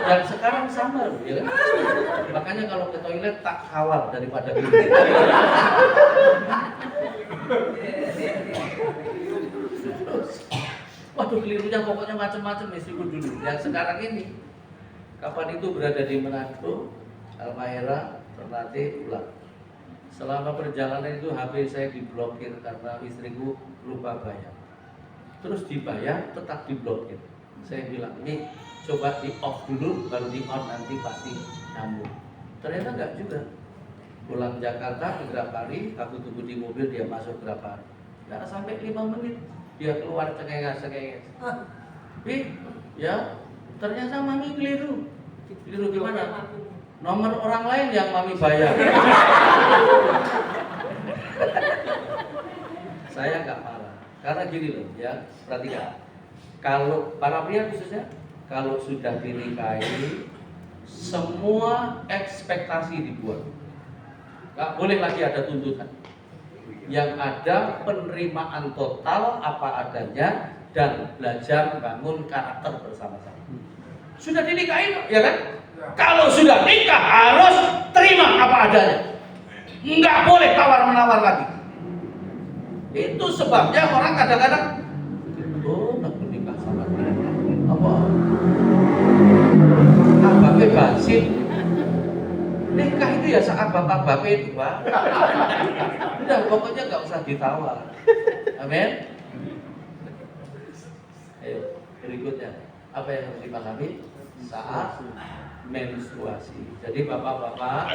Dan sekarang sama loh ya. Makanya kalau ke toilet tak kawal daripada gitu. Waduh kelirunya pokoknya macam-macam istriku dulu. Yang sekarang ini kapan itu berada di Manado, Halmahera, Ternate, pulang. Selama perjalanan itu HP saya diblokir karena istriku lupa bayar. Terus dibayar tetap diblokir. Saya bilang ini coba di off dulu baru di on nanti pasti nyambung. Ternyata enggak juga. Pulang Jakarta ke Grapari, aku tunggu di mobil dia masuk Grapari. Enggak sampai 5 menit dia keluar cengenges. Ya ternyata mami keliru. Keliru gimana? Nomor orang lain yang mami bayar. Saya nggak marah. Karena gini loh ya, perhatikan. Kalau para pria khususnya, kalau sudah dinikahi, semua ekspektasi dibuat. Gak boleh lagi ada tuntutan. Yang ada penerimaan total apa adanya dan belajar bangun karakter bersama-sama. Sudah dinikahi, ya kan? Kalau sudah nikah harus terima apa adanya. Nggak boleh tawar-menawar lagi. Itu sebabnya orang kadang-kadang, oh, nak menikah sama dia. Apa? Abangnya basit. Nikah itu ya saat bapak-bapak itu, Pak. Udah, pokoknya nggak usah ditawar. Amin. Ayo, berikutnya. Apa yang harus dipahami? Saat menstruasi. Jadi bapak-bapak,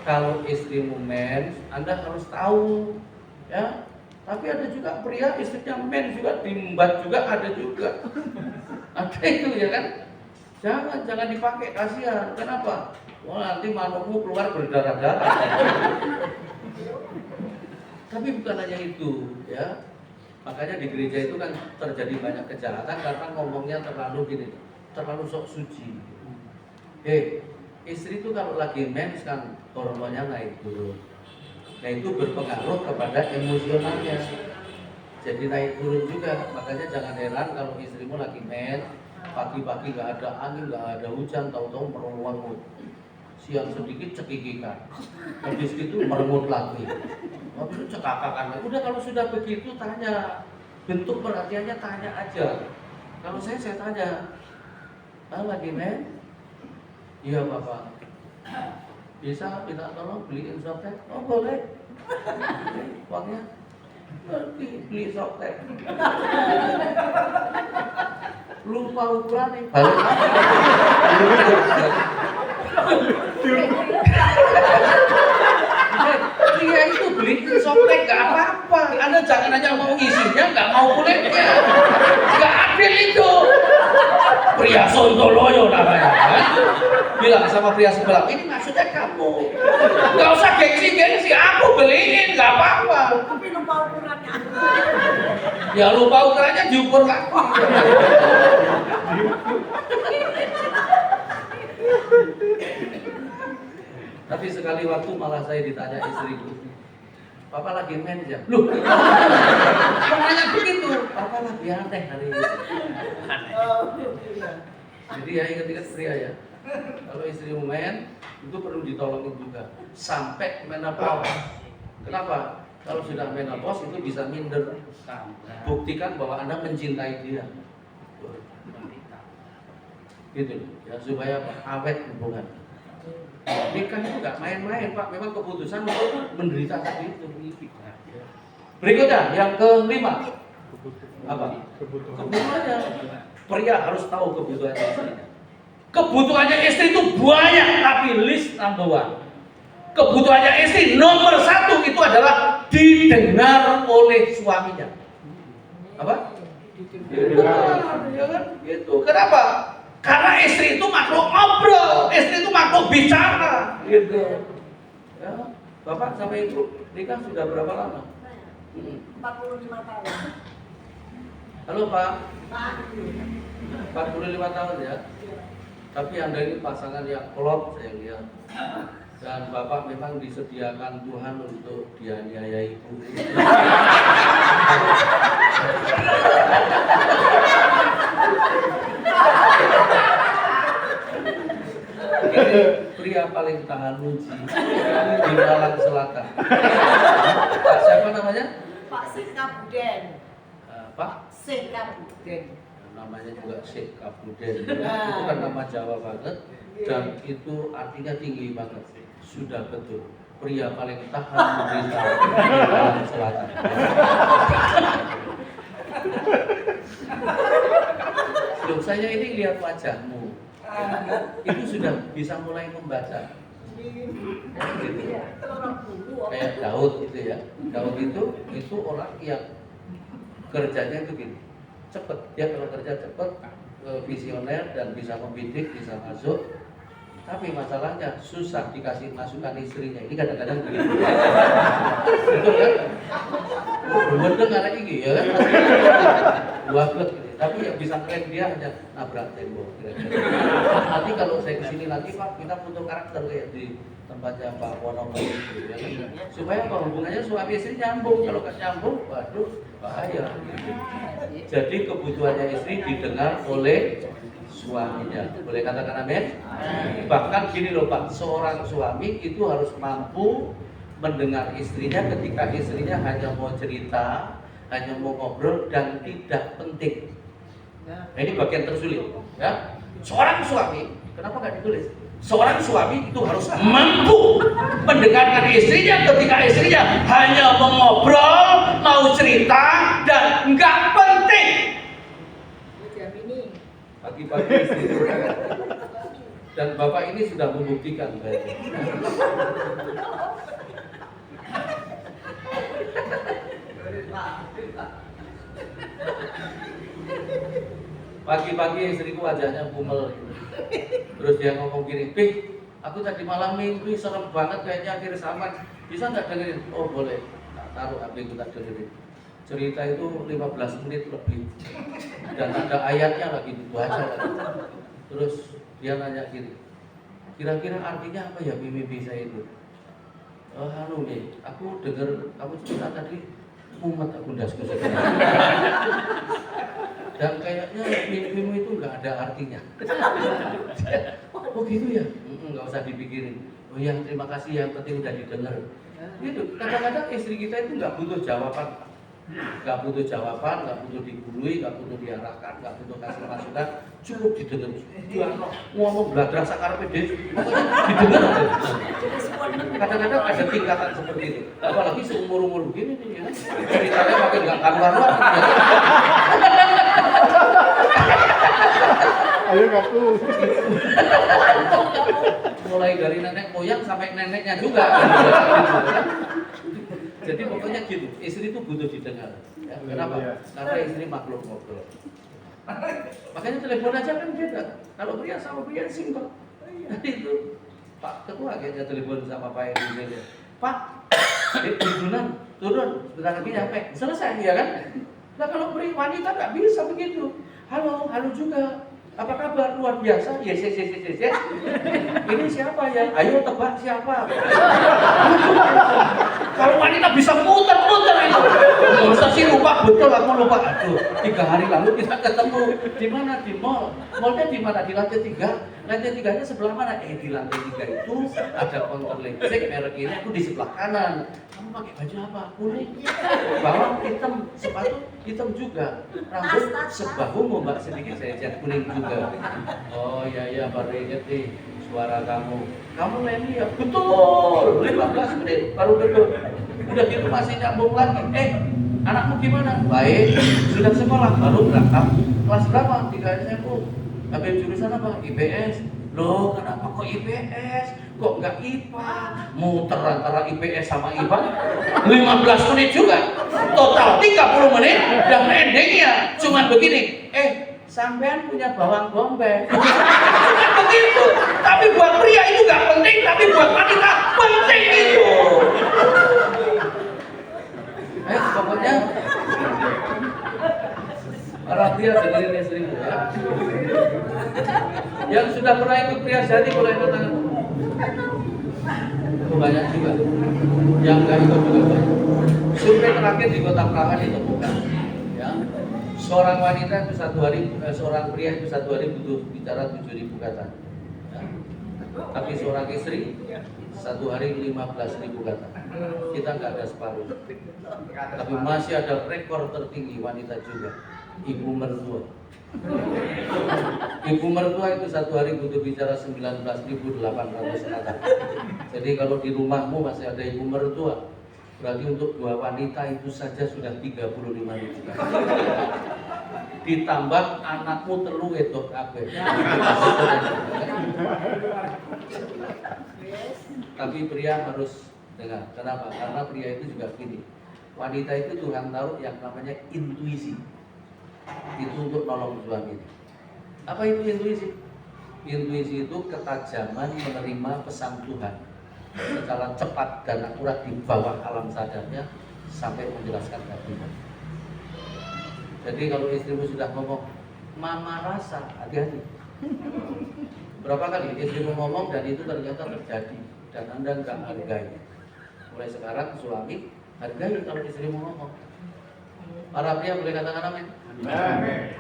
kalau istrimu mens, Anda harus tahu, ya. Tapi ada juga pria istrinya mens juga diembat juga ada juga. Ada itu ya kan? Jangan dipakai, kasihan. Kenapa? Wah, nanti manukmu keluar berdarah-darah. Tapi bukan hanya itu, ya. Makanya di gereja itu kan terjadi banyak kejahatan karena ngomongnya terlalu gini, terlalu sok suci. Istri itu kalau lagi mens kan hormonnya naik turun. Nah itu berpengaruh kepada emosionalnya. Jadi naik turun juga. Makanya jangan heran kalau istrimu lagi mens, pagi-pagi nggak ada angin, nggak ada hujan, tahu-tahu merengut. Siang sedikit cekikikan, habis itu merengut lagi. Habis itu cekakakan. Udah kalau sudah begitu tanya, bentuk perhatiannya tanya aja. Kalau saya tanya, lagi men? Iya Bapak. Bisa minta tolong beliin softtek? Oh boleh. Uangnya? Beli softtek. Lupa ukuran nih. Balik. Dia itu beliin softtek gak apa-apa. Anda jangan hanya mau isinya, gak mau kulitnya. Gak adil itu. Pria Sontoloyo namanya kan? Bilang sama pria sebelah, ini maksudnya kamu. Gak usah gengsi-gengsi, aku beliin, gak apa-apa. Tapi lupa ukurannya. Ya lupa ukurannya diukur lagi. Tapi sekali waktu malah saya ditanya istriku, Papa lagi mens ya? Loh, kok nanya begitu? Papa lagi aneh hari ini. Jadi ya ingat-ingat pria ya, kalau istri mens itu perlu ditolongin juga sampai menopause. Kenapa? Kalau sudah menopause itu bisa minder. Buktikan bahwa Anda mencintai dia. Gitu ya, supaya awet hubungan. Nikah itu nggak main-main Pak, memang keputusan untuk menderita tadi itu. Berikutnya yang kelima, apa? Kebutuhannya. Pria harus tahu kebutuhannya istrinya. Kebutuhannya istri itu banyak, tapi list number one. Kebutuhannya istri nomor satu itu adalah didengar oleh suaminya. Apa? Didengar, ya kan? Gitu. Kenapa? Karena istri itu makhluk ngobrol, istri itu makhluk bicara, gitu. Ya, Bapak sama Ibu nikah sudah berapa lama? 45 tahun. Halo Pak, Pak. 45 tahun ya. Tapi Anda ini pasangan yang klop saya lihat. Dan Bapak memang disediakan Tuhan untuk dianiaya Ibu. Ini pria paling tahan uji di Malang Selatan. Pak siapa namanya? Pak Sikabuden. Pak? Sikabuden. Namanya juga Syekh Kabuden. Itu kan nama Jawa banget dan itu artinya tinggi banget. Sudah betul. Pria paling tahan menderita di Malang Selatan. Loh, saya ini lihat wajahmu. Itu sudah bisa mulai membaca. Ya, gitu. Kayak Daud itu ya. Daud itu orang yang kerjanya itu gini. Cepet, dia kalau kerja cepet, visioner dan bisa membidik, bisa masuk. Tapi masalahnya susah dikasih masukan istrinya. Ini kadang-kadang begitu. Betul kan? Bener nggak iki ya kan? Dua blok gitu. Tapi yang bisa keren dia hanya nabrak tembok. Kira-kira. Nanti kalau saya kesini lagi Pak, kita foto karakter kayak di tempatnya Pak Wono gitu, ya kan? Supaya apa hubungannya suami istri nyambung. Kalau nggak nyambung, waduh bahaya. Gitu. Jadi kebutuhannya istri didengar oleh suaminya. Boleh katakan amin? Bahkan gini loh Pak, seorang suami itu harus mampu mendengar istrinya ketika istrinya hanya mau cerita, hanya mau ngobrol dan tidak penting. Nah, ini bagian tersulit, ya. Seorang suami, kenapa nggak ditulis? Seorang suami itu harus mampu mendengarkan istrinya ketika istrinya hanya mau ngobrol, mau cerita dan nggak penting. Pagi-pagi istri dan bapak ini sudah membuktikan kayaknya. Pagi-pagi istriku wajahnya bumel, terus dia ngomong gini, "Pih, aku tadi malam mimpi serem banget kayaknya akhir zaman, bisa nggak dengerin?" "Oh boleh." Tak taruh HP ku tak dengerin. Cerita itu 15 menit lebih dan ada ayatnya lagi dibaca. Terus dia nanya gini, "Kira-kira artinya apa ya mimpi saya itu?" "Anu nih, aku dengar kamu cerita tadi mumet aku dasku sekali. Dan kayaknya mimpimu itu nggak ada artinya." "Oh gitu ya?" "Nggak usah dipikirin." "Oh ya terima kasih, yang penting udah didengar." Gitu. Kadang-kadang istri kita itu nggak butuh jawaban, nggak butuh digului, nggak butuh diarahkan, nggak butuh kasih masukan, cukup didengar. Dia ngomong belajar sakar pede, pokoknya didengar aja. Kadang-kadang ada tingkatan seperti itu, apalagi seumur begini nih ya, ceritanya makin nggak karuan-karuan. Ayo ngaku. Mulai dari nenek moyang sampai neneknya juga. Jadi pokoknya gitu, istri itu butuh didengar. Ya, kenapa? Karena istri makhluk ngobrol. Makanya telepon aja kan beda. Kalau pria sama pria simpel. Itu Pak Ketua kayaknya telepon sama Pak Edi. "Pak, turun, sebentar lagi nyampe." Selesai ya kan? Nah kalau wanita nggak bisa begitu. "Halo juga. Apa kabar? Luar biasa." Yes. "Ini siapa ya? Ayo tebak siapa." Kalau wanita bisa muter-muter itu. Masa sih lupa, betul aku lupa. Aduh, 3 hari lalu kita ketemu di mana? Di mall. Mallnya di mana? Di lantai 3. Lantai 3-nya sebelah mana? Di lantai 3 itu ada konter listrik merek ini. Aku di sebelah kanan. "Kamu pakai baju apa?" "Kuning." "Bawang hitam, sepatu hitam juga. Rambut sebahumu Mbak, sedikit saya cat kuning juga." "Oh iya baru inget nih suara kamu. Kamu Leni ya?" "Betul, 15 menit baru betul." Udah gitu masih nyambung lagi. Anakmu gimana?" "Baik, sudah sekolah, baru berangkat." "Kelas berapa?" 3 SMA. "Ambil jurusan apa?" "IPS." "Loh, kenapa kok IPS? Kok nggak IPA?" Muter antara IPS sama IPA 15 menit juga. Total 30 menit dan endingnya cuma begini. Sampean punya bawang bombay." Cuma begitu. Tapi buat pria itu nggak penting, tapi buat wanita penting itu. Pokoknya para pria dengerin istrimu ya. Yang sudah pernah ikut pria jadi boleh ikut tangan. Banyak juga. Yang nggak ikut juga banyak. Survei terakhir di Kota Praha ditemukan, ya, seorang wanita itu seorang pria itu satu hari butuh bicara 7.000 kata. Ya. Tapi seorang istri satu hari 15.000 kata. Kita nggak ada separuh. Tapi masih ada rekor tertinggi wanita juga, ibu mertua. Ibu mertua itu satu hari butuh bicara 19.800 kata. Jadi kalau di rumahmu masih ada ibu mertua, berarti untuk 2 wanita itu saja sudah 35.000 kata. Ditambah anakmu telu wedok kabeh. Tapi pria harus dengar. Kenapa? Karena pria itu juga gini. Wanita itu Tuhan taruh yang namanya intuisi. Itu untuk nolong suami. Apa itu intuisi? Intuisi itu ketajaman menerima pesan Tuhan secara cepat dan akurat di bawah alam sadarnya, sampai menjelaskan kehadiran. Jadi kalau istrimu sudah ngomong mama rasa, hati-hati. Berapa kali istrimu ngomong dan itu ternyata terjadi dan Anda nggak hargai. Mulai sekarang suami hargai kalau istrimu ngomong. Para pria boleh katakan amin.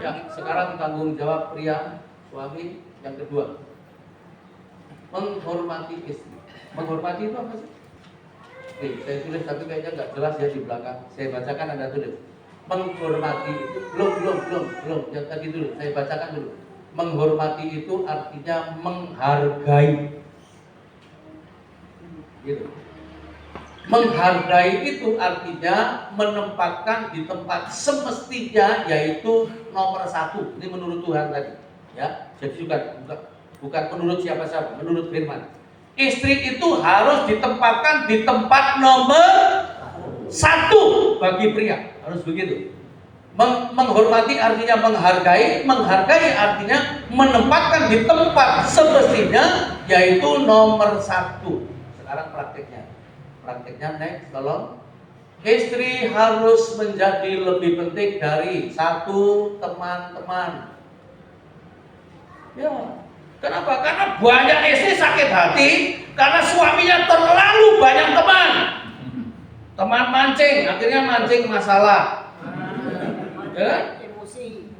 Ya, sekarang tanggung jawab pria suami yang kedua, menghormati istri. Menghormati itu apa sih? Oke, saya tulis tapi kayaknya nggak jelas ya di belakang. Saya bacakan, Anda tulis. Menghormati itu belum. Yang tadi dulu saya bacakan dulu. Menghormati itu artinya menghargai. Gitu. Menghargai itu artinya menempatkan di tempat semestinya, yaitu nomor 1. Ini menurut Tuhan tadi, ya. Jadi bukan menurut siapa-siapa, menurut firman. Istri itu harus ditempatkan di tempat nomor 1 bagi pria, harus begitu. Menghormati artinya menghargai, menghargai artinya menempatkan di tempat semestinya, yaitu nomor 1. Sekarang prakteknya next, tolong. Istri harus menjadi lebih penting dari 1 teman-teman. Ya, kenapa? Karena banyak istri sakit hati karena suaminya terlalu banyak teman. Teman mancing, akhirnya mancing masalah. Ya? Emosi.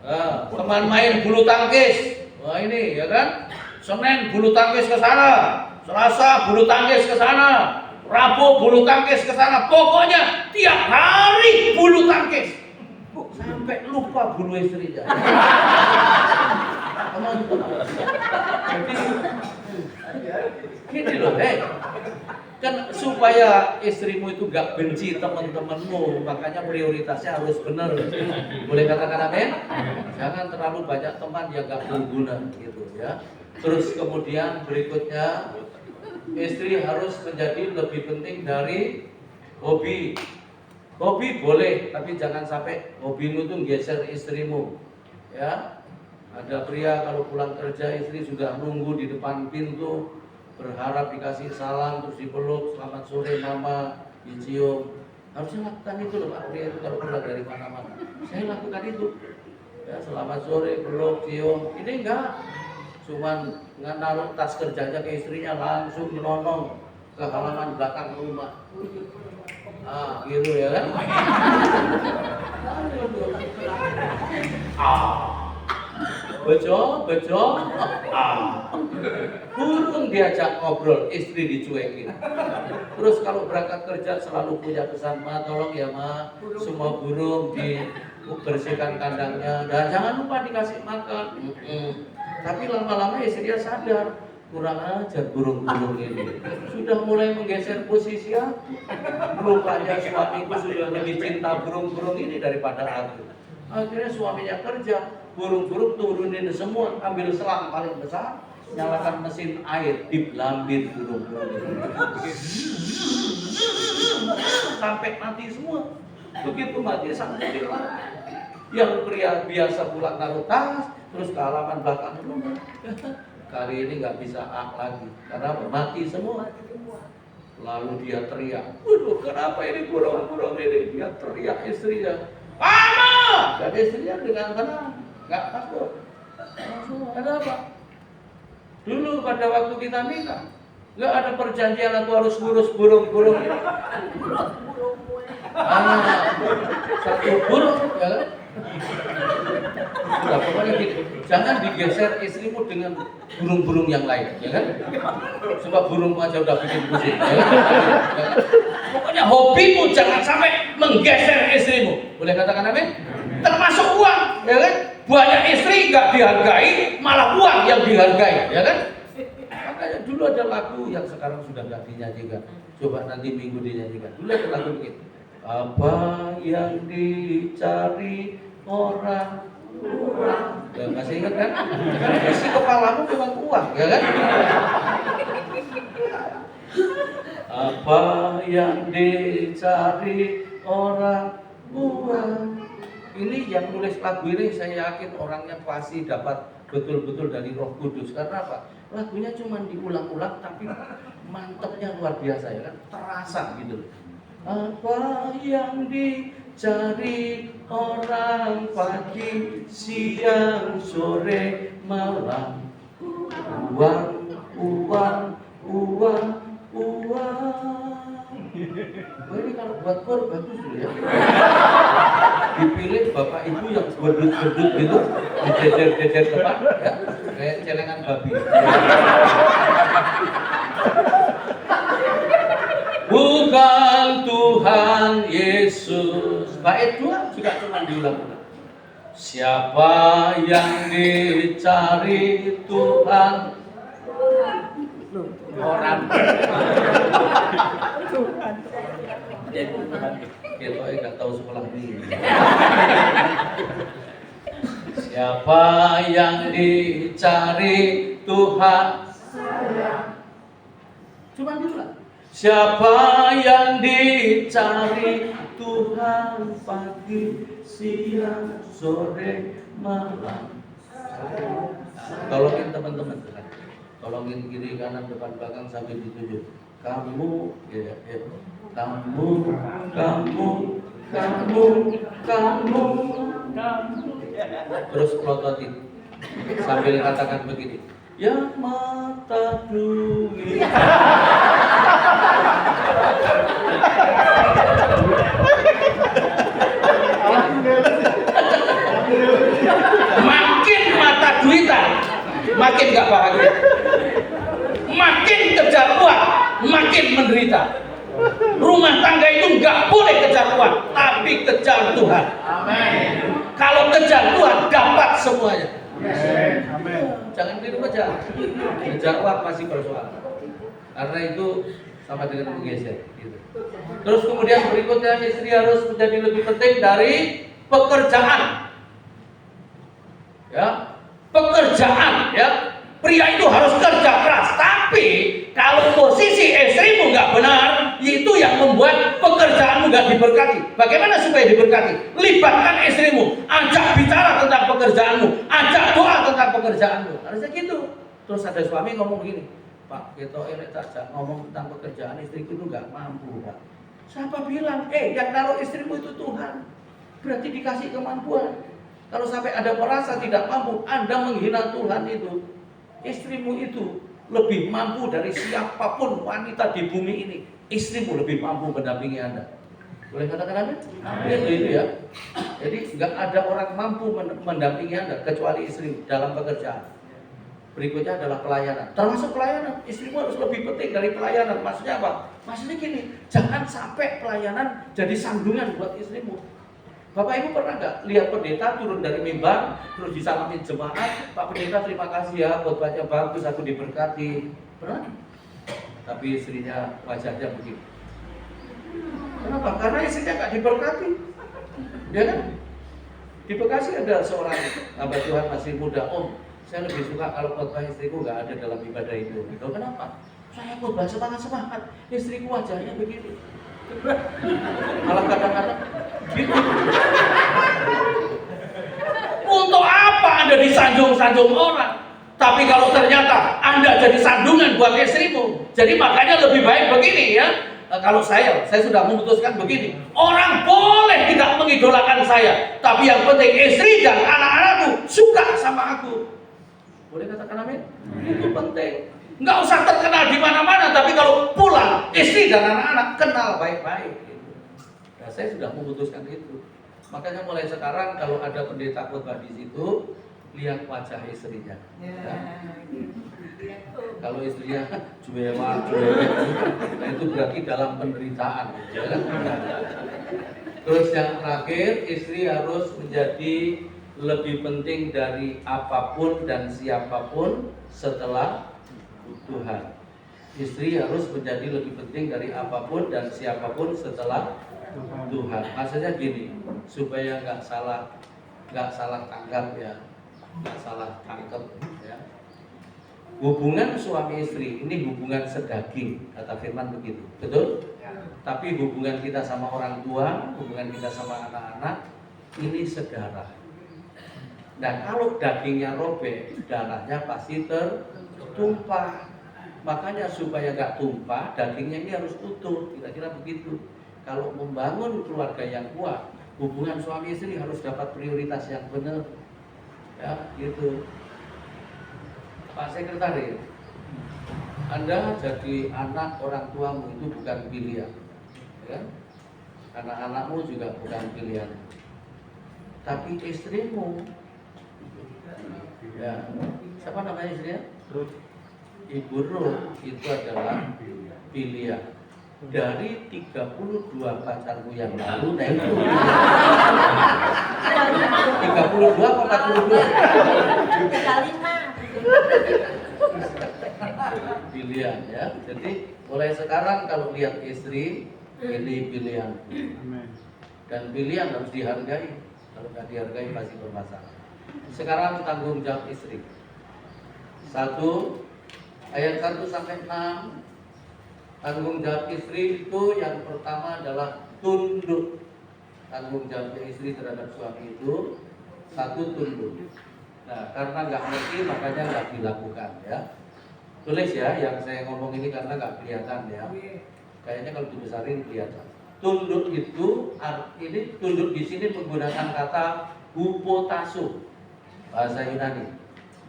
Teman main bulu tangkis. Wah ini ya kan? Senin bulu tangkis ke sana, Selasa bulu tangkis ke sana, Rabu bulu tangkis ke sana. Pokoknya tiap hari bulu tangkis. Sampai lupa bulu istrinya. Jadi gini loh, kan supaya istrimu itu gak benci teman-temanmu, makanya prioritasnya harus benar. Boleh katakan amin? Jangan terlalu banyak teman yang gak berguna gitu ya. Terus kemudian berikutnya, istri harus menjadi lebih penting dari hobi. Hobi boleh, tapi jangan sampai hobimu itu geser istrimu. Ya, ada pria kalau pulang kerja istri sudah nunggu di depan pintu, berharap dikasih salam, terus dipeluk, selamat sore mama, dicium. Harusnya lakukan itu loh Pak pria itu kalau pulang dari mana-mana. Saya lakukan itu. Ya, selamat sore, peluk, cium. Ini enggak. Cuman naruh tas kerjanya ke istrinya langsung menonong ke halaman belakang rumah. Gitu ya kan? Bejo. Burung diajak ngobrol, istri dicuekin. Terus kalau berangkat kerja selalu punya pesan, Ma tolong ya Ma, semua burung dibersihkan kandangnya dan jangan lupa dikasih makan. Tapi lama-lama istrinya sadar, kurang ajar burung-burung ini. Sudah mulai menggeser posisi aku. Rupanya suamiku sudah lebih cinta burung-burung ini daripada aku. Akhirnya suaminya kerja, burung-burung turunin semua, ambil selang paling besar, nyalakan mesin air, dibelambir burung-burung ini. Sampai mati semua. Begitu mati sampai hilang. Yang pria biasa pulang naruh tas, terus ke halaman belakang rumah. Kali ini nggak bisa lagi, karena mati semua. Lalu dia teriak, waduh kenapa ini burung-burung ini? Dia teriak istrinya, Mama! Dan istrinya dengan tenang, nggak takut. Ada apa? Dulu pada waktu kita nikah, nggak ada perjanjian aku harus ngurus burung-burung ini. Satu burung, ya kan? Udah, pokoknya gini, jangan digeser istrimu dengan burung-burung yang lain, ya kan? Sebab burung aja udah bikin pusing, ya kan? Pokoknya hobimu jangan sampai menggeser istrimu. Boleh katakan amin? Termasuk uang, ya kan? Banyak istri nggak dihargai, malah uang yang dihargai, ya kan? Makanya dulu ada lagu yang sekarang sudah nggak dinyanyikan. Coba nanti minggu dinyanyikan. Dulu ada lagu begitu. Apa yang dicari orang ya, masih ingat kan? Isi kepalamu cuma uang, ya kan? Apa yang dicari orang uang. Ini yang nulis lagu ini saya yakin orangnya pasti dapat betul-betul dari Roh Kudus. Karena apa? Lagunya cuma diulang-ulang tapi mantepnya luar biasa, ya kan? Terasa gitu. Apa yang dicari orang pagi, siang, sore, malam? Uang, uang, uang, uang. Oh, ini kalau buat kor bagus loh ya. Dipilih bapak ibu yang gedut-gedut gitu, dijejer-jejer depan, ya, kayak celengan babi. Bukan Tuhan Yesus. Bait 2 juga cuma diulang-ulang. Siapa yang dicari Tuhan? Orang. Kita nggak tahu sekolah ini. Siapa yang dicari Tuhan? Cuma diulang. Siapa yang dicari Tuhan pagi, siang, sore, malam? Tolongin teman-teman, tolongin kiri kanan depan belakang sambil ditunjuk. Kamu, ya, ya. Kamu. Terus pelototin sambil katakan begini. Yang mata duit. Makin mata duitan, makin gak bahagia. Makin kejar uang, makin menderita. Rumah tangga itu nggak boleh kejar uang, tapi kejar Tuhan. Amin. Kalau kejar Tuhan dapat semuanya. Amin. Jangan keliru aja. Kejar uang masih bersoal. Karena itu sama dengan menggeser. Gitu. Terus kemudian berikutnya istri harus menjadi lebih penting dari pekerjaan. Ya, pekerjaan. Ya, pria itu harus kerja keras. Tapi kalau posisi istrimu nggak benar, itu yang membuat pekerjaanmu nggak diberkati. Bagaimana supaya diberkati? Libatkan istrimu, ajak bicara tentang pekerjaanmu, ajak doa tentang pekerjaanmu. Harusnya gitu. Terus ada suami ngomong begini, Pak, kita ini saja ngomong tentang pekerjaan istriku itu nggak mampu, Pak. Siapa bilang? Yang naruh istrimu itu Tuhan. Berarti dikasih kemampuan. Kalau sampai ada merasa tidak mampu, Anda menghina Tuhan itu. Istrimu itu lebih mampu dari siapapun wanita di bumi ini. Istrimu lebih mampu mendampingi Anda. Boleh katakan amin? Itu ya. Jadi nggak ada orang mampu mendampingi Anda kecuali istri dalam pekerjaan. Berikutnya adalah pelayanan. Termasuk pelayanan, istrimu harus lebih penting dari pelayanan. Maksudnya apa? Maksudnya gini, jangan sampai pelayanan jadi sandungan buat istrimu. Bapak Ibu pernah nggak lihat pendeta turun dari mimbar terus disalamin jemaat, Pak Pendeta terima kasih ya khotbahnya bagus, aku diberkati. Pernah? Tapi istrinya wajahnya begitu. Kenapa? Karena istrinya nggak diberkati. Ya kan? Di Bekasi ada seorang hamba Tuhan masih muda, Om, saya lebih suka kalau khotbah istriku nggak ada dalam ibadah itu. Gitu. Kenapa? Saya khotbah semangat, istriku wajahnya begitu. Malah kadang-kadang gitu. Untuk apa Anda disanjung-sanjung orang? Tapi kalau ternyata Anda jadi sandungan buat istrimu, jadi makanya lebih baik begini ya. Kalau saya sudah memutuskan begini. Orang boleh tidak mengidolakan saya, tapi yang penting istri dan anak-anakku suka sama aku. Boleh katakan amin? Itu penting. Nggak usah terkenal di mana-mana, tapi kalau pulang istri dan anak-anak kenal baik-baik. Gitu. Nah, saya sudah memutuskan itu. Makanya mulai sekarang kalau ada pendeta khotbah di situ, lihat wajah istrinya. Ya. Kalau istrinya juewek, nah itu berarti dalam penderitaan. Ya. Terus yang terakhir, istri harus menjadi lebih penting dari apapun dan siapapun setelah Tuhan. Istri harus menjadi lebih penting dari apapun dan siapapun setelah Tuhan. Maksudnya gini, supaya nggak salah tanggap ya, nggak salah tangkap ya. Hubungan suami istri ini hubungan sedaging, kata Firman begitu, betul? Tapi hubungan kita sama orang tua, hubungan kita sama anak-anak ini sedarah. Nah kalau dagingnya robek, darahnya pasti tertumpah. Makanya supaya gak tumpah, dagingnya ini harus utuh, kira-kira begitu. kalau membangun keluarga yang kuat, hubungan suami istri harus dapat prioritas yang benar. Ya, gitu. Pak Sekretaris, Anda jadi anak orang tuamu itu bukan pilihan, ya? Anak-anakmu juga bukan pilihan, tapi istrimu, ya, siapa namanya istrinya? Ibu Ruth itu adalah pilihan. Dari 32 pacarmu yang lalu, nah itu 32 atau 42? 35. Pilihan, ya. Jadi mulai sekarang kalau lihat istri, pilih pilihan. Dan pilihan harus dihargai. Kalau nggak dihargai pasti bermasalah. Sekarang tanggung jawab istri. 1 ayat 1 sampai 6. Tanggung jawab istri itu yang pertama adalah tunduk. Tanggung jawab istri terhadap suami itu 1, tunduk. Nah, karena nggak ngerti makanya nggak dilakukan, ya. Tulis ya, yang saya ngomong ini karena nggak kelihatan, ya. Kayaknya kalau dibesarin kelihatan. Tunduk itu ini tunduk di sini menggunakan kata hupotasso, bahasa Yunani.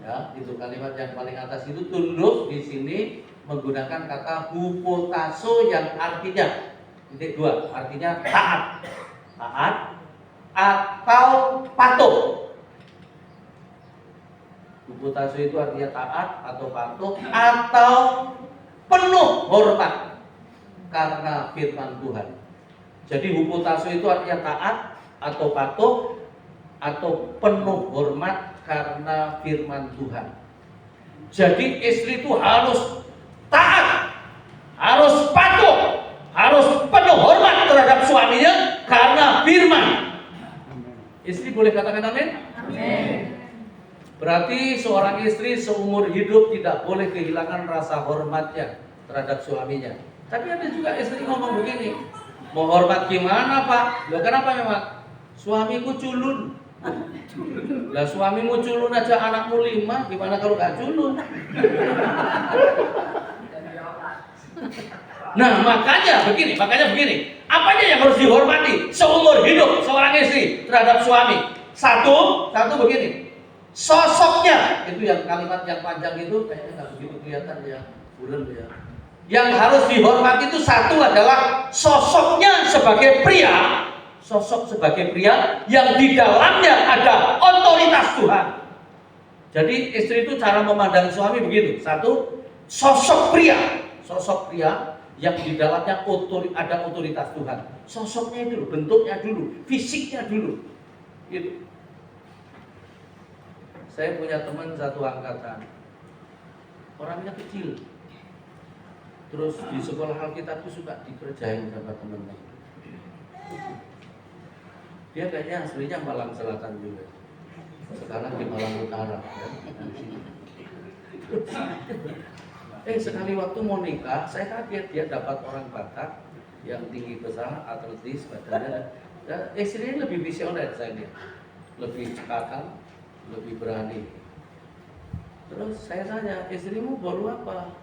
Ya, itu kalimat yang paling atas itu tunduk di sini menggunakan kata hupotasso yang artinya titik 2, artinya taat. Taat atau patuh. Hupotasso itu artinya taat atau patuh atau penuh hormat karena firman Tuhan. Jadi hupotasso itu artinya taat atau patuh atau penuh hormat karena firman Tuhan. Jadi istri itu harus taat, harus patuh, harus penuh hormat terhadap suaminya karena firman. Istri boleh katakan amin? Amin. Berarti seorang istri seumur hidup tidak boleh kehilangan rasa hormatnya terhadap suaminya. Tapi ada juga istri ngomong begini, mau hormat gimana Pak? Loh kenapa memang? Suamiku culun. Lah suamimu culun aja anakmu 5, gimana kalau gak culun? Nah makanya begini, apanya yang harus dihormati seumur hidup seorang istri terhadap suami? Satu begini, sosoknya, itu yang kalimat yang panjang itu kayaknya nggak begitu kelihatan ya, bulan ya. Yang harus dihormati itu satu adalah sosoknya sebagai pria, sosok sebagai pria yang di dalamnya ada otoritas Tuhan. Jadi istri itu cara memandang suami begitu, satu sosok pria yang di dalamnya ada otoritas Tuhan. Sosoknya dulu, bentuknya dulu, fisiknya dulu. Gitu. Saya punya teman satu angkatan, orangnya kecil. Terus di sekolah Alkitab itu suka dikerjain sama temennya. Dia kayaknya aslinya Malang Selatan juga. Sekarang di Malang Utara. Sekali waktu mau nikah, saya kaget dia dapat orang Batak yang tinggi besar, atletis, badannya. Istrinya lebih visioner saya lihat, lebih cekatan, lebih berani. Terus saya tanya, istrimu baru apa?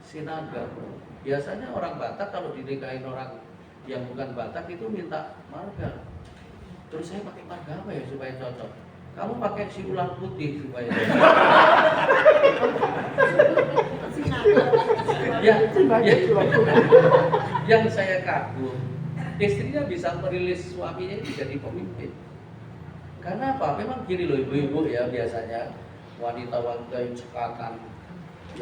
Sinaga. Biasanya orang Batak kalau dinikahin orang yang bukan Batak itu minta marga. Terus saya pakai marga apa ya supaya cocok? Kamu pakai si ular putih supaya yang saya kagum, istrinya bisa merilis suaminya jadi pemimpin. Karena apa? Memang gini loh ibu-ibu ya, biasanya wanita-wanita yang cekatan,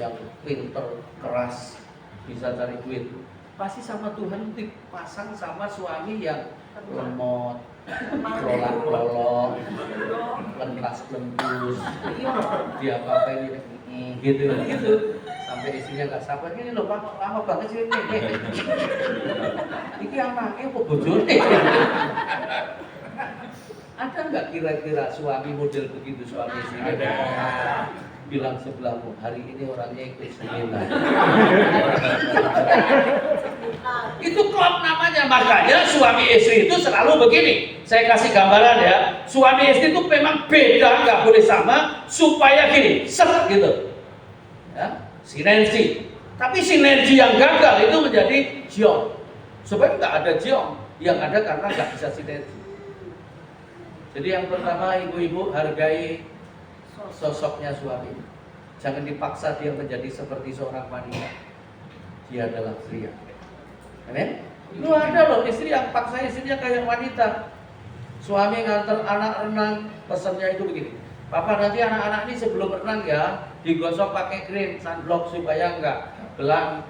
yang pinter, keras, bisa cari duit, pasti sama Tuhan dipasang sama suami yang lemot, lolak-lolok, lentas-lentus, dia apa-apain gitu. Sampai istrinya nggak sabar, ini loh Pak, lama banget sih ini. Ini anaknya apa bojone? Ada nggak kira-kira suami model begitu, suami istri? Bilang sebelahmu, hari ini orangnya ikut seminar. Itu klub namanya. Makanya suami istri itu selalu begini. Saya kasih gambaran ya. Suami istri itu memang beda, nggak boleh sama, supaya gini, set gitu. Ya, sinergi. Tapi sinergi yang gagal itu menjadi jauh. supaya nggak ada jiong, yang ada karena nggak bisa sinergi. Jadi yang pertama, ibu-ibu hargai sosoknya suami. Jangan dipaksa dia menjadi seperti seorang wanita. Dia adalah pria. Amin. Lu ada loh istri yang paksa istrinya kayak wanita. Suami nganter anak renang, pesannya itu begini. Papa, nanti anak-anak ini sebelum renang ya digosok pakai krim sunblock supaya enggak belang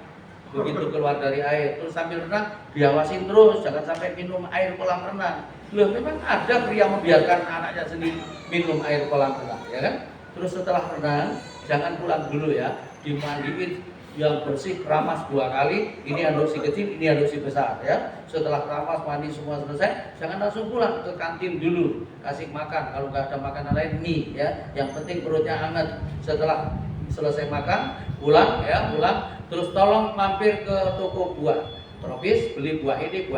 begitu keluar dari air. Terus sambil renang diawasin terus, jangan sampai minum air kolam renang. Loh, memang ada pria membiarkan anaknya sendiri minum air kolam renang, ya kan? Terus setelah renang jangan pulang dulu ya, dimandiin yang bersih, keramas 2 kali. Ini handuk si kecil, ini handuk si besar ya. Setelah keramas, mandi semua selesai, jangan langsung pulang ke kantin dulu, kasih makan. Kalau nggak ada makanan lain, mie ya. Yang penting perutnya hangat. Setelah selesai makan, pulang ya, pulang. Terus tolong mampir ke toko buah tropis, beli buah ini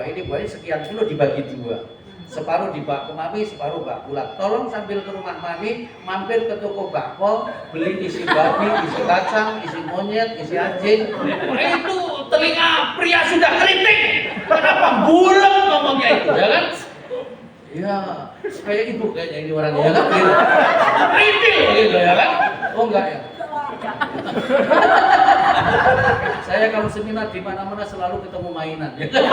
sekian kilo dibagi 2. Separuh dibawa ke mami, separuh bawa pulang. Tolong sambil ke rumah mami, mampir ke toko bakpo, beli isi babi, isi kacang, isi monyet, isi anjing. Itu telinga pria sudah keriting. Kenapa bulat ngomongnya itu, ya kan? Ya, kayak ibu kayaknya ini orangnya, ya kan? Keriting gitu, ya kan? Oh enggak ya? Saya kalau seminar di mana-mana selalu ketemu mainan, ya kan?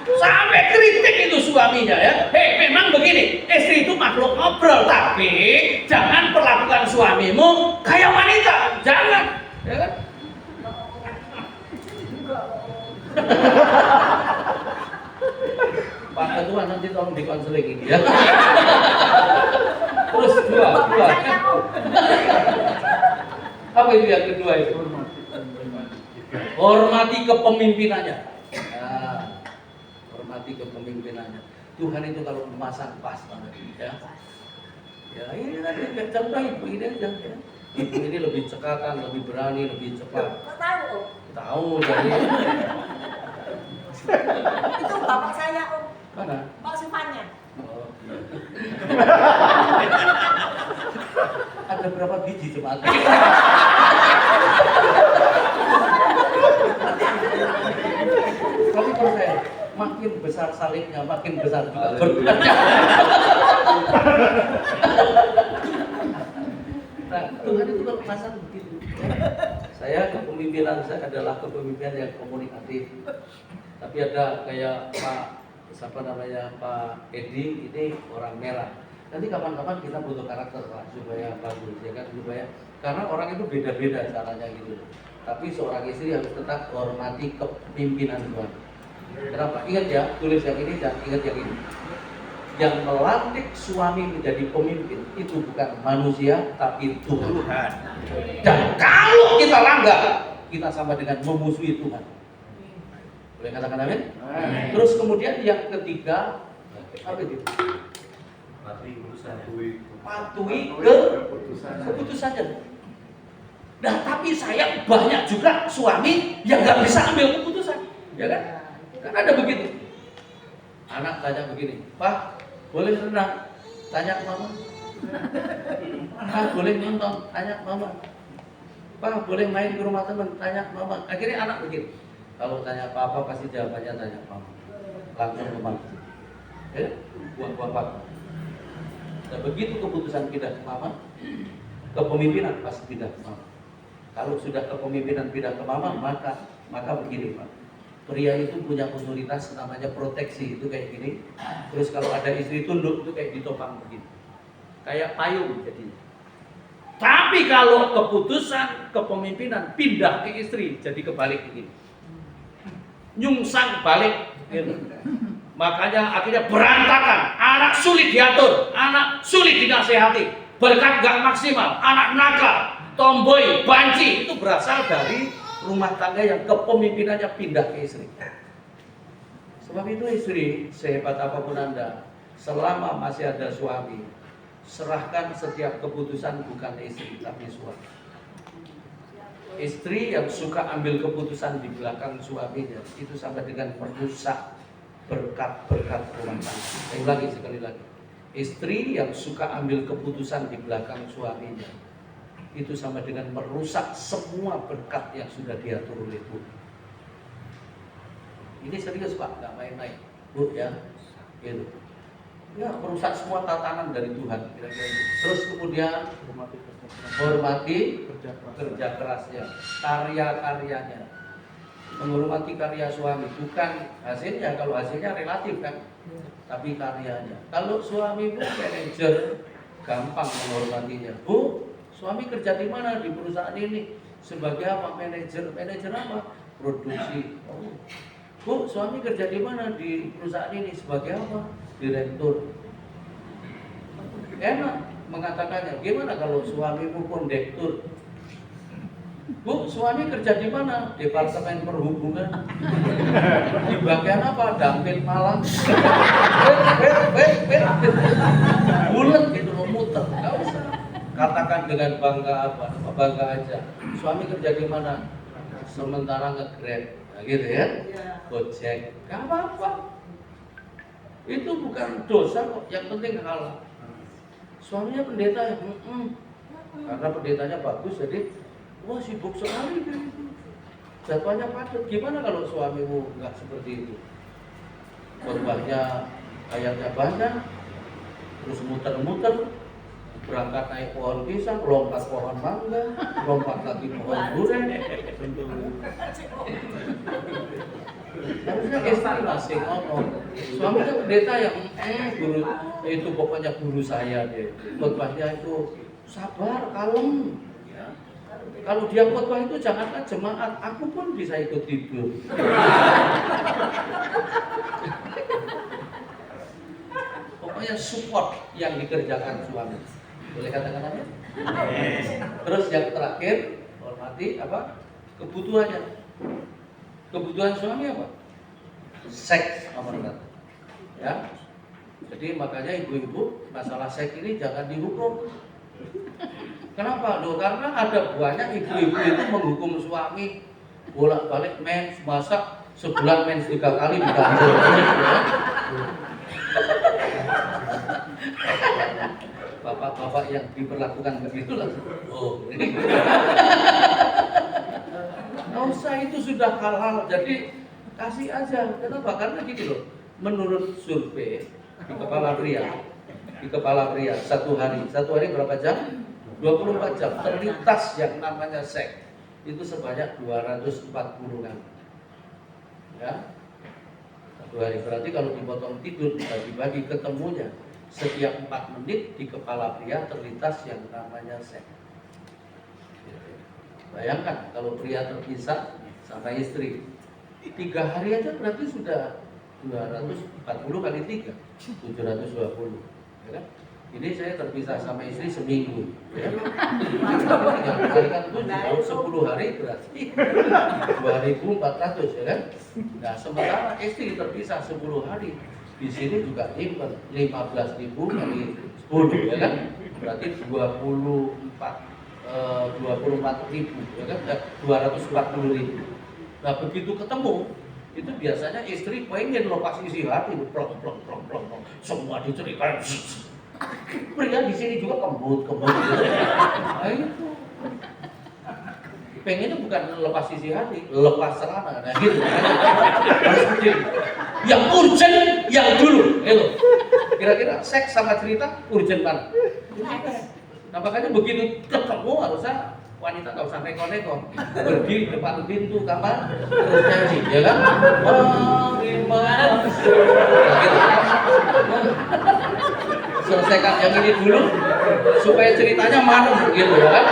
Sampai kritik itu suaminya ya. Hei, memang begini, istri itu makhluk ngobrol, tapi jangan perlakukan suamimu kayak wanita, jangan, ya kan? Pak Ketua nanti tolong dikonseling ini ya. Terus dua. Apa itu yang kedua itu? Hormati kepemimpinannya. Hormati kepemimpinannya. Tuhan itu kalau memasang pas banget ya. Ya ini tadi contoh ibu ini aja ya. Ibu ini lebih cekatan, lebih berani, lebih cepat. Tahu? Tahu dari Itu bapak saya, Om. mana? Pak Sifannya. Oh. Ada berapa biji cuma? Tapi kalau saya makin besar salibnya, makin besar juga berkatnya. Nah, Tuhan itu kalau pasang begitu. Saya kepemimpinan saya adalah kepemimpinan yang komunikatif. Tapi ada kayak Pak Edi ini orang merah. Nanti kapan-kapan kita butuh karakter Pak supaya bagus ya kan, supaya karena orang itu beda-beda caranya gitu. Tapi seorang istri harus tetap hormati kepemimpinan Tuhan. Kenapa? Ingat ya, tulis yang ini dan ingat yang ini. Yang melantik suami menjadi pemimpin itu bukan manusia tapi Tuhan. Dan kalau kita langgar, kita sama dengan memusuhi Tuhan. Boleh katakan amin? Terus kemudian yang ketiga, apa itu? Patuhi keputusannya. Nah, tapi saya banyak juga suami yang nggak bisa ambil keputusan, ya kan? Kan ada begitu. Anak tanya begini, Pak, boleh renang? Tanya mama. Pak, boleh nonton? Tanya mama. Pak, boleh main ke rumah teman? Tanya mama. Akhirnya anak begini. Kalau tanya apa-apa pasti jawabannya tanya mama. Langsung ke mama. Ya, buang-buang waktu. Nah, begitu keputusan pindah ke mama, kepemimpinan pasti pindah ke mama. Kalau sudah kepemimpinan pindah ke mama, maka begini Pak. Pria itu punya otoritas namanya proteksi, itu kayak gini. Terus kalau ada istri tunduk itu kayak ditopang begini. Kayak payung jadinya. Tapi kalau keputusan kepemimpinan pindah ke istri jadi kebalik begini. Nyungsang balik gitu. Makanya akhirnya berantakan, anak sulit diatur, anak sulit dinasehati, berkat gak maksimal, anak nakal, tomboy, banci, itu berasal dari rumah tangga yang kepemimpinannya pindah ke istri. Sebab itu istri, sehebat apapun Anda, selama masih ada suami, serahkan setiap keputusan bukan istri, tapi suami. Istri yang suka ambil keputusan di belakang suaminya, itu sama dengan merusak berkat-berkat rumah tangga. Saya ulangi sekali lagi. Istri yang suka ambil keputusan di belakang suaminya, itu sama dengan merusak semua berkat yang sudah diatur oleh Tuhan. Ini serius Pak, nggak main-main, Bu ya, gitu. Ya merusak semua tatanan dari Tuhan, kira-kira gitu. Terus kemudian hormati kerja kerasnya, karya-karyanya, menghormati karya suami, bukan hasilnya. Kalau hasilnya relatif kan, tapi karyanya. Kalau suami Bu manajer, gampang menghormatinya. Bu, suami kerja di mana? Di perusahaan ini. Sebagai apa? Manajer. Manajer apa? Produksi. Oh. Bu, suami kerja di mana? Di perusahaan ini. Sebagai apa? Direktur. Enak mengatakannya. Gimana kalau suamimu kondektur? Bu, suami kerja di mana? Departemen Perhubungan. Di bagian apa? Dampit Malang. Bulat gitu loh, muter. Gak usah. Katakan dengan bangga apa? Bangga aja. Suami kerja di mana? Sementara nge-grab. Nah, gitu ya. Gojek. Gak apa-apa. Itu bukan dosa kok. Yang penting halal. Suaminya pendeta ya. Karena pendetanya bagus jadi wah sibuk sekali gitu. Jadwalnya padat. Gimana kalau suamimu nggak seperti itu? Khotbahnya ayatnya banyak, terus muter-muter, berangkat naik pohon pisang, lompat pohon mangga, lompat lagi pohon durian. Harusnya istri masih ngomong. Suaminya pendeta yang guru itu pokoknya guru saya deh. Khotbahnya itu sabar, kalem. Kalau dia khotbah itu jangankan jemaat, aku pun bisa ikut tidur. Pokoknya support yang dikerjakan suami. Boleh katakan apa? Terus yang terakhir, hormati apa? Kebutuhannya. Kebutuhan suami apa? Seks nomor satu. Ya. Jadi makanya ibu-ibu masalah seks ini jangan dihukum. Kenapa? Loh, karena ada banyak ibu-ibu itu menghukum suami bolak-balik mens, masak sebulan mens 3 kali di kantor. Bapak-bapak yang diperlakukan begitu lah. Oh, ini. Nggak usah, itu sudah hal-hal. Jadi kasih aja. Kenapa? Karena gitu loh. Menurut survei di kepala pria satu hari berapa jam? 24 jam terlintas yang namanya seks itu sebanyak 240 kali. Ya, satu hari berarti kalau dipotong tidur dibagi-bagi ketemunya setiap 4 menit di kepala pria terlintas yang namanya seks. Bayangkan kalau pria terpisah sama istri 3 hari aja berarti sudah 240 kali 3 720, ya kan? Ini saya terpisah sama istri seminggu, ya. Yang kalikan 10 hari berarti 2.400, ya kan? Nah, sementara istri terpisah 10 hari, di sini juga nyimpen 15.000 kali 10, ya kan? Berarti 24.000, ya kan? 240.000. Nah, begitu ketemu, itu biasanya istri pengen lepas isi hati, plong, semua diceritain. Pria di sini juga kembut. Nah itu. Pengennya bukan lepas isi hati, lepas celana. Nah gitu. Harus begini. Yang urgent, yang dulu. Gitu. Kira-kira seks sama cerita urgent mana? Nah makanya begitu ketemu harusnya wanita nggak usah neko-neko, berdiri depan pintu kamar terus nyanyi, ya kan? Nah, gitu. Selesaikan yang ini dulu supaya ceritanya manut gitu ya kan.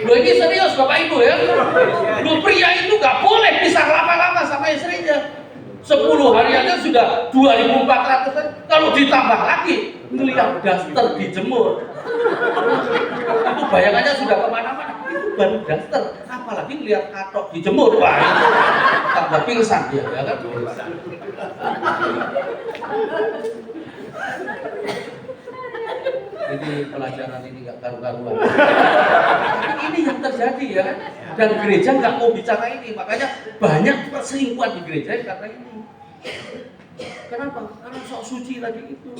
Loh ini serius Bapak Ibu ya. Loh pria itu gak boleh pisah lama-lama sama istrinya. 10 hari aja sudah 2.400. Kalau ditambah lagi ngeliat daster dijemur, itu bayangannya sudah kemana-mana. Itu baru daster, apalagi ngeliat katok dijemur, wah itu tambah pingsan dia ya kan. Ini pelajaran ini nggak karu-karuan. Ini yang terjadi ya kan. Dan gereja nggak mau bicara ini, makanya banyak perselingkuhan di gereja karena ini. Kenapa? Karena sok suci tadi itu.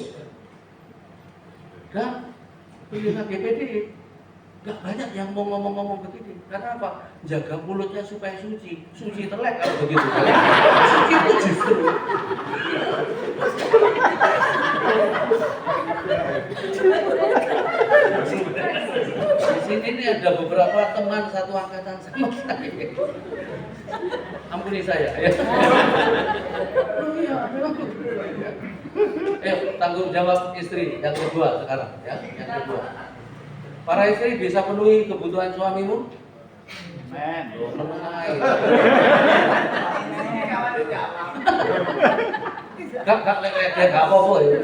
Dan pilihan GPD Gak banyak yang mau ngomong-ngomong begini. Karena apa? Jaga mulutnya supaya suci. Suci telek kalau begitu. Suci itu justru. Di sini nih ada beberapa teman satu angkatan sama saya. Ampuni saya ya. Oh iya, memang. Tanggung jawab istri yang kedua sekarang ya, yang kedua. Para istri bisa penuhi kebutuhan suamimu? Men, menengai. Gak lek dia gak apa-apa ya.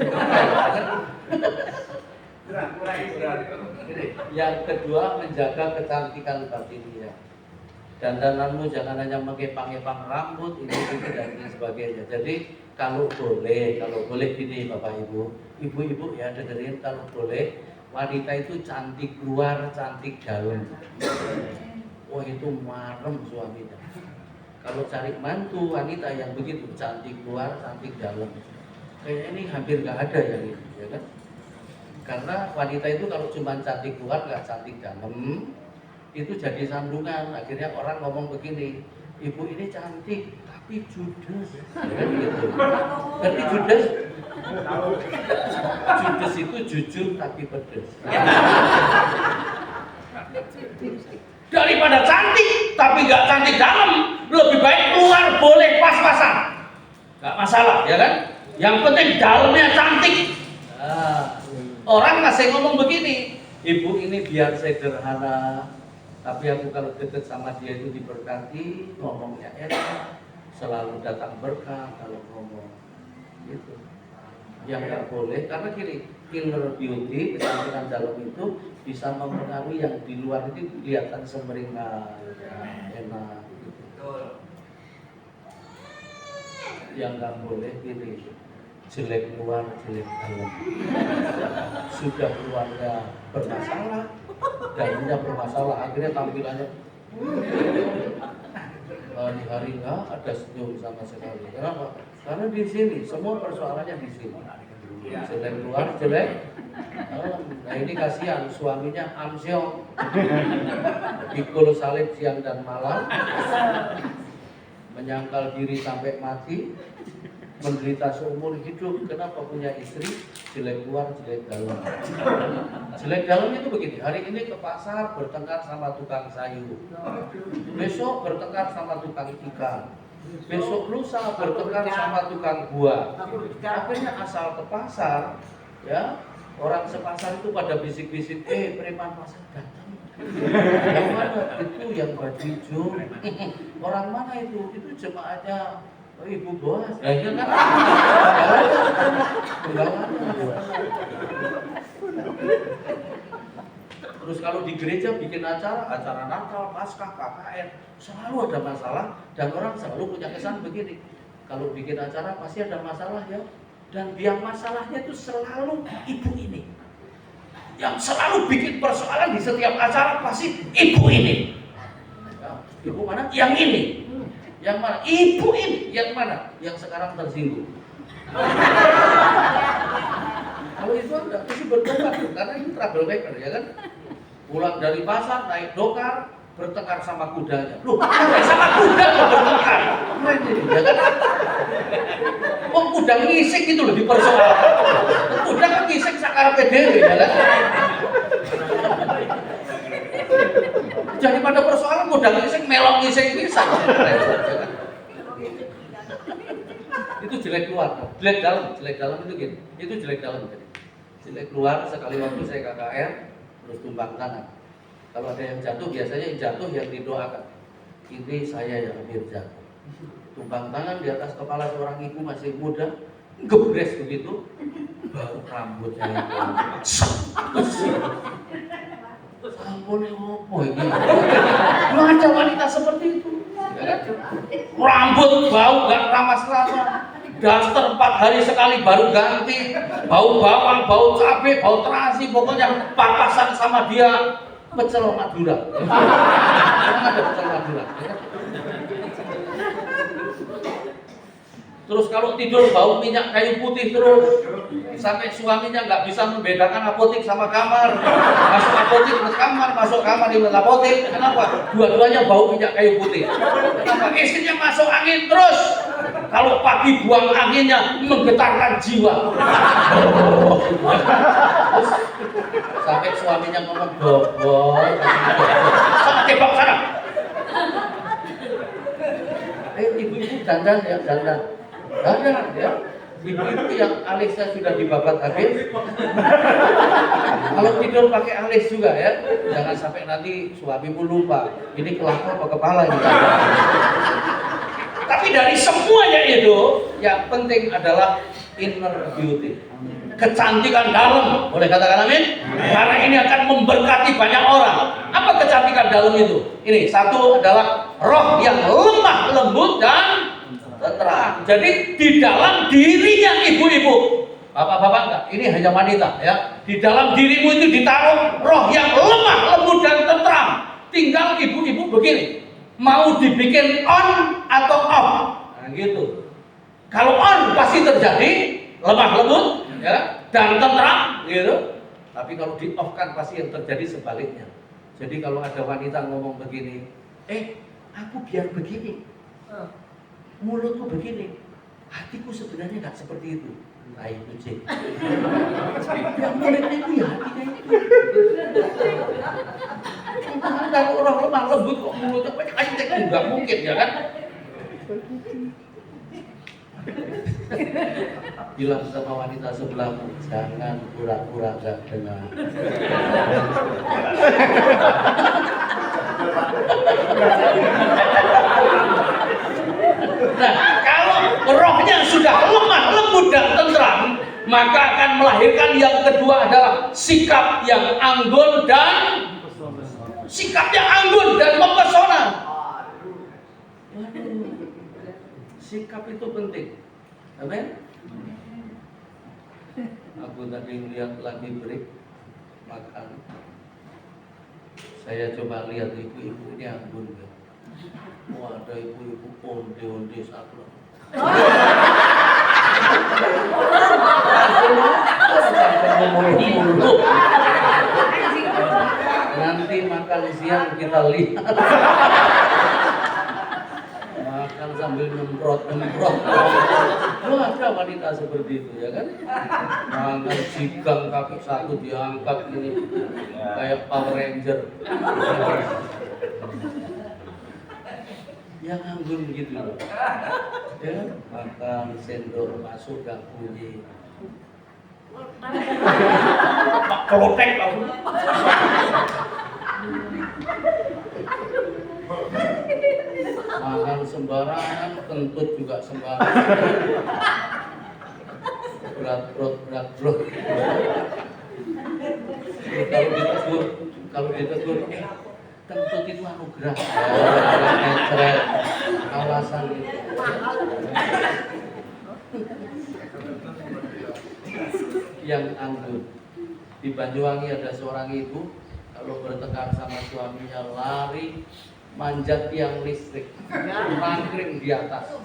Yang kedua, menjaga kecantikan batinnya. Dandananmu jangan hanya mengepang-epang rambut, ini dan lain sebagainya. Jadi kalau boleh gini Bapak Ibu, ibu-ibu ya dengerin, kalau boleh wanita itu cantik luar, cantik dalam. Oh itu marem suaminya. Kalau cari mantu wanita yang begitu cantik luar, cantik dalam, kayaknya ini hampir nggak ada yang ini, ya kan? Karena wanita itu kalau cuma cantik luar nggak cantik dalam, itu jadi sandungan. Akhirnya orang ngomong begini, ibu ini cantik tapi judes, ya kan gitu. Tapi judes, judes itu jujur tapi pedes. Daripada cantik tapi nggak cantik dalam, lebih baik luar boleh pas-pasan, nggak masalah, ya kan? Yang penting dalamnya cantik. Nah, orang masih ngomong begini, ibu ini biar sederhana, tapi aku kalau deket sama dia itu diberkati, ngomongnya enak, selalu datang berkah kalau ngomong, gitu. Yang nggak boleh, karena gini, inner beauty, kecantikan dalam itu bisa mempengaruhi yang di luar itu kelihatan semeringan, enak. Gitu. Yang nggak boleh gini, jelek luar, jelek dalam. Sudah keluarnya bermasalah, dalamnya bermasalah, akhirnya tampilannya hari-hari nggak ada senyum sama sekali. Kenapa? Karena di sini semua persoalannya di sini. Jelek luar, jelek. Nah ini kasihan suaminya amsyong, pikul salib siang dan malam, menyangkal diri sampai mati, menderita seumur hidup. Kenapa punya istri jelek luar, jelek dalam? Jelek dalam itu begini, hari ini ke pasar bertengkar sama tukang sayur, besok bertengkar sama tukang ikan, besok lusa bertengkar sama tukang buah. Akhirnya asal ke pasar, ya orang sepasar itu pada bisik-bisik, preman pasar datang. Yang mana? Itu yang baju hijau. Orang mana itu? Itu jemaahnya Ibu Boas. Ya iya kan? Terus kalau di gereja bikin acara Natal, Paskah, KKN, selalu ada masalah dan orang selalu punya kesan begini. Kalau bikin acara pasti ada masalah ya. Dan yang masalahnya itu selalu ibu ini. Yang selalu bikin persoalan di setiap acara pasti ibu ini. Ya, ibu mana? Yang ini. Yang mana? Ibu ini. Yang mana? Yang sekarang tersinggung. Kalau itu enggak, itu bertengkar karena itu troublemaker, ya kan? Pulang dari pasar, naik dokar, bertengkar sama kudanya. Loh, sama kuda kok bertengkar? Ya kan? Kuda ngisik itu loh dipersoalkan. Kuda kan ngisik sakar PDW, ya kan? Jadi pada persoalan kuda ngisik, melok ngisik bisa. Itu jelek luar, jelek dalam itu gitu. Itu jelek dalam jadi. Jelek luar sekali waktu saya KKR terus tumbang tangan. Kalau ada yang jatuh biasanya yang jatuh yang didoakan. Ini saya yang hampir jatuh. Tumbang tangan di atas kepala seorang ibu masih muda, gebres begitu, baru rambutnya itu. Ampun opo ini. Belum ada wanita seperti itu. Rambut bau gak ramah-ramah. Daster 4 hari sekali baru ganti, bau bawang, bau cabai, bau terasi, pokoknya papasan sama dia pecel Madura. Memang ada pecel Madura. terus kalau tidur bau minyak kayu putih terus, sampai suaminya nggak bisa membedakan apotik sama kamar, masuk apotik ke kamar, masuk kamar di apotik. Kenapa? Dua-duanya bau minyak kayu putih. Kenapa? Istrinya masuk angin terus, kalau pagi buang anginnya menggetarkan jiwa. Terus, sampai suaminya ngomong bobol, sama tembak sana. Ibu-ibu dandan ya, dandan ya. Ibu-ibu yang alisnya sudah dibabat habis. Kalau tidur pakai alis juga ya. Jangan sampai nanti suamimu lupa. Ini kelapa apa kepala ini. Tapi dari semuanya itu, yang penting adalah inner beauty. Kecantikan dalam, boleh katakan amin? Karena ini akan memberkati banyak orang. Apa kecantikan dalam itu? Ini satu adalah roh yang lemah lembut dan tenteram. Jadi di dalam dirinya ibu-ibu, bapak-bapak enggak, ini hanya wanita ya. Di dalam dirimu itu ditaruh roh yang lemah lembut dan tenteram. Tinggal ibu-ibu begini, mau dibikin on atau off, nah gitu. Kalau on pasti terjadi lemah lembut ya, dan tenteram gitu. Tapi kalau di off kan pasti yang terjadi sebaliknya. Jadi kalau ada wanita ngomong begini, aku biar begini, mulutku begini, hatiku sebenarnya nggak seperti itu. Tai kucing. Yang mulutnya itu ya hatinya itu. Kalau orang lemah lembut kok mulutnya banyak anjing, nggak mungkin ya kan? Bilang sama wanita sebelahmu, jangan pura-pura gak dengar. Nah, kalau rohnya sudah lemah, lembut dan tenteram, maka akan melahirkan yang kedua adalah sikap yang anggun dan mempesona. Sikap itu penting. Amin. Aku tadi melihat lagi break makan. Saya coba lihat ibu-ibu ini anggun kan. Wah, ada ibu-ibu onde-onde satu. Nanti makan siang kita lihat. Makan sambil nyemprot. Loh, ada wanita seperti itu ya kan? Makan sigang kaki satu diangkat ini kayak Power Ranger. Yang anggun gitu loh. Ya, makan sendok masuk gak bunyi. Pak Klotek kamu. Makan sembarangan, kentut juga sembarangan. Berat brot. Kalau ditegur, kentut itu anugerah. Ngecret, alasan itu. Yang anggun. Di Banyuwangi ada seorang ibu, kalau bertengkar sama suaminya lari manjat tiang listrik, nangkring di atas.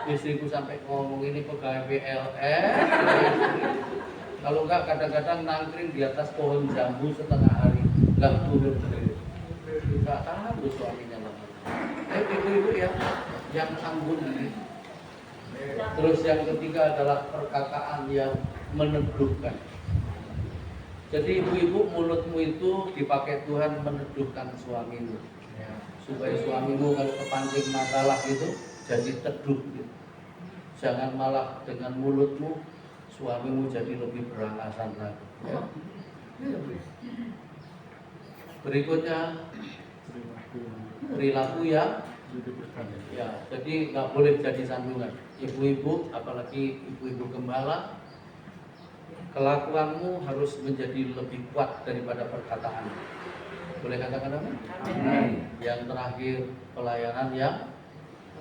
Istriku sampai ngomong, ini pegawai PLN. Kalau enggak kadang-kadang nangkring di atas pohon jambu setengah hari, enggak turun. Enggak tahu suaminya lama. Ibu-ibu ya, yang anggun ini. Terus yang ketiga adalah perkataan yang meneduhkan. Jadi ibu-ibu, mulutmu itu dipakai Tuhan meneduhkan suamimu. Supaya suamimu kalau kepancing masalah itu jadi teduh gitu. Jangan malah dengan mulutmu suamimu jadi lebih berangasan lagi ya. Berikutnya perilaku ya, jadi nggak boleh jadi sandungan. Ibu-ibu, apalagi ibu-ibu gembala, kelakuanmu harus menjadi lebih kuat daripada perkataan. Boleh katakan apa? Yang terakhir, pelayanan yang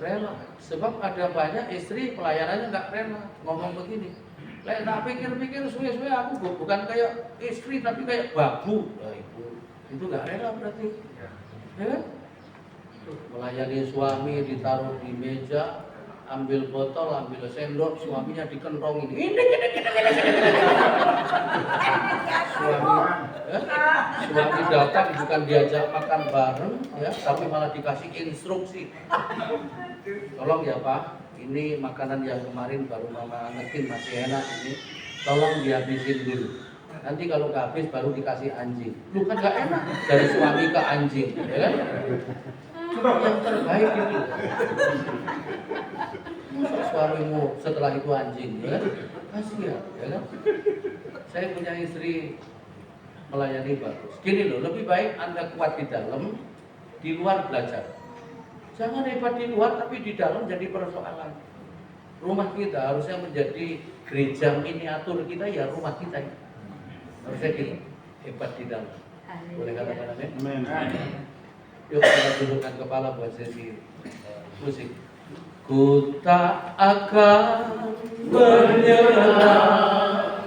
rela. Sebab ada banyak istri pelayanannya nggak rela, ngomong begini. Kayak tak pikir-pikir suwe-suwe aku bukan kayak istri tapi kayak babu. Nah, itu nggak rela berarti. Ya kan? Melayani suami ditaruh di meja, ambil botol, ambil sendok, suaminya dikentongin. Suami datang bukan diajak makan bareng, ya, tapi malah dikasih instruksi. Tolong ya Pak, ini makanan yang kemarin baru mama angetin masih enak ini, tolong dihabisin dulu. Nanti kalau nggak habis baru dikasih anjing. Lu kan nggak enak dari suami ke anjing, ya kan? Yang terbaik itu. Masa suamimu setelah itu anjing, ya kan? Kasihan, ya kan? Saya punya istri melayani bagus. Gini loh, lebih baik Anda kuat di dalam, di luar belajar. Jangan hebat di luar tapi di dalam jadi persoalan. Rumah kita harusnya menjadi gereja miniatur kita, ya rumah kita ini. Harusnya gitu, hebat di dalam. Boleh katakan amin? Yuk kita dudukkan kepala buat sesi musik. Ku tak akan menyerah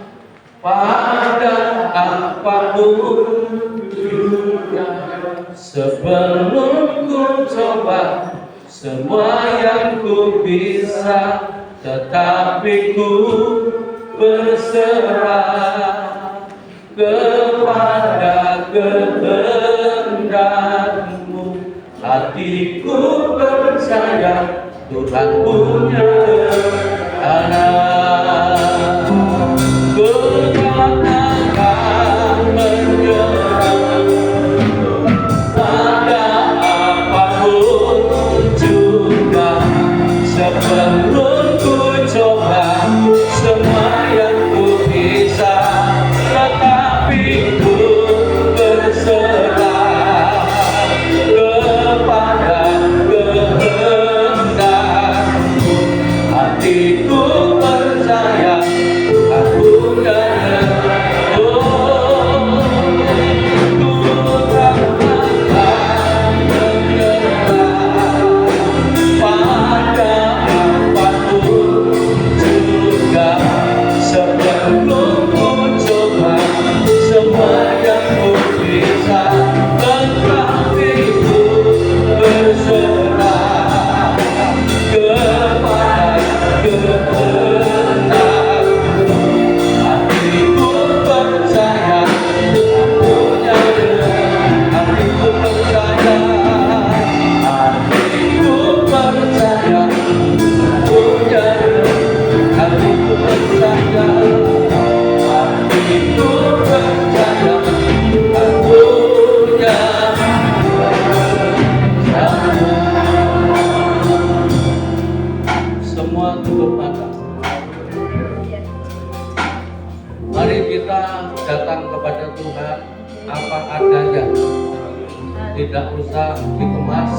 pada apapun juga, sebelum ku coba semua yang ku bisa, tetapi ku berserah kepada kehendakmu. Hatiku percaya Tuhan punya rencana. Ku tak akan menyerah pada apapun juga, sebelum ku coba semua yang ku bisa, tetapi ku berserah kepada kehendakmu. Hatiku percaya aku dan ku tak akan menyerah pada apapun juga, sebelum ku coba semua yang ku bisa, tetapi ku berserah kepada kehendakmu. Hatiku percaya aku punya, hatiku percaya, hatiku percaya punya, hatiku percaya, hatiku percaya aku punya. Semua tutup mata. Mari kita datang kepada Tuhan apa adanya. Tidak usah dikemas,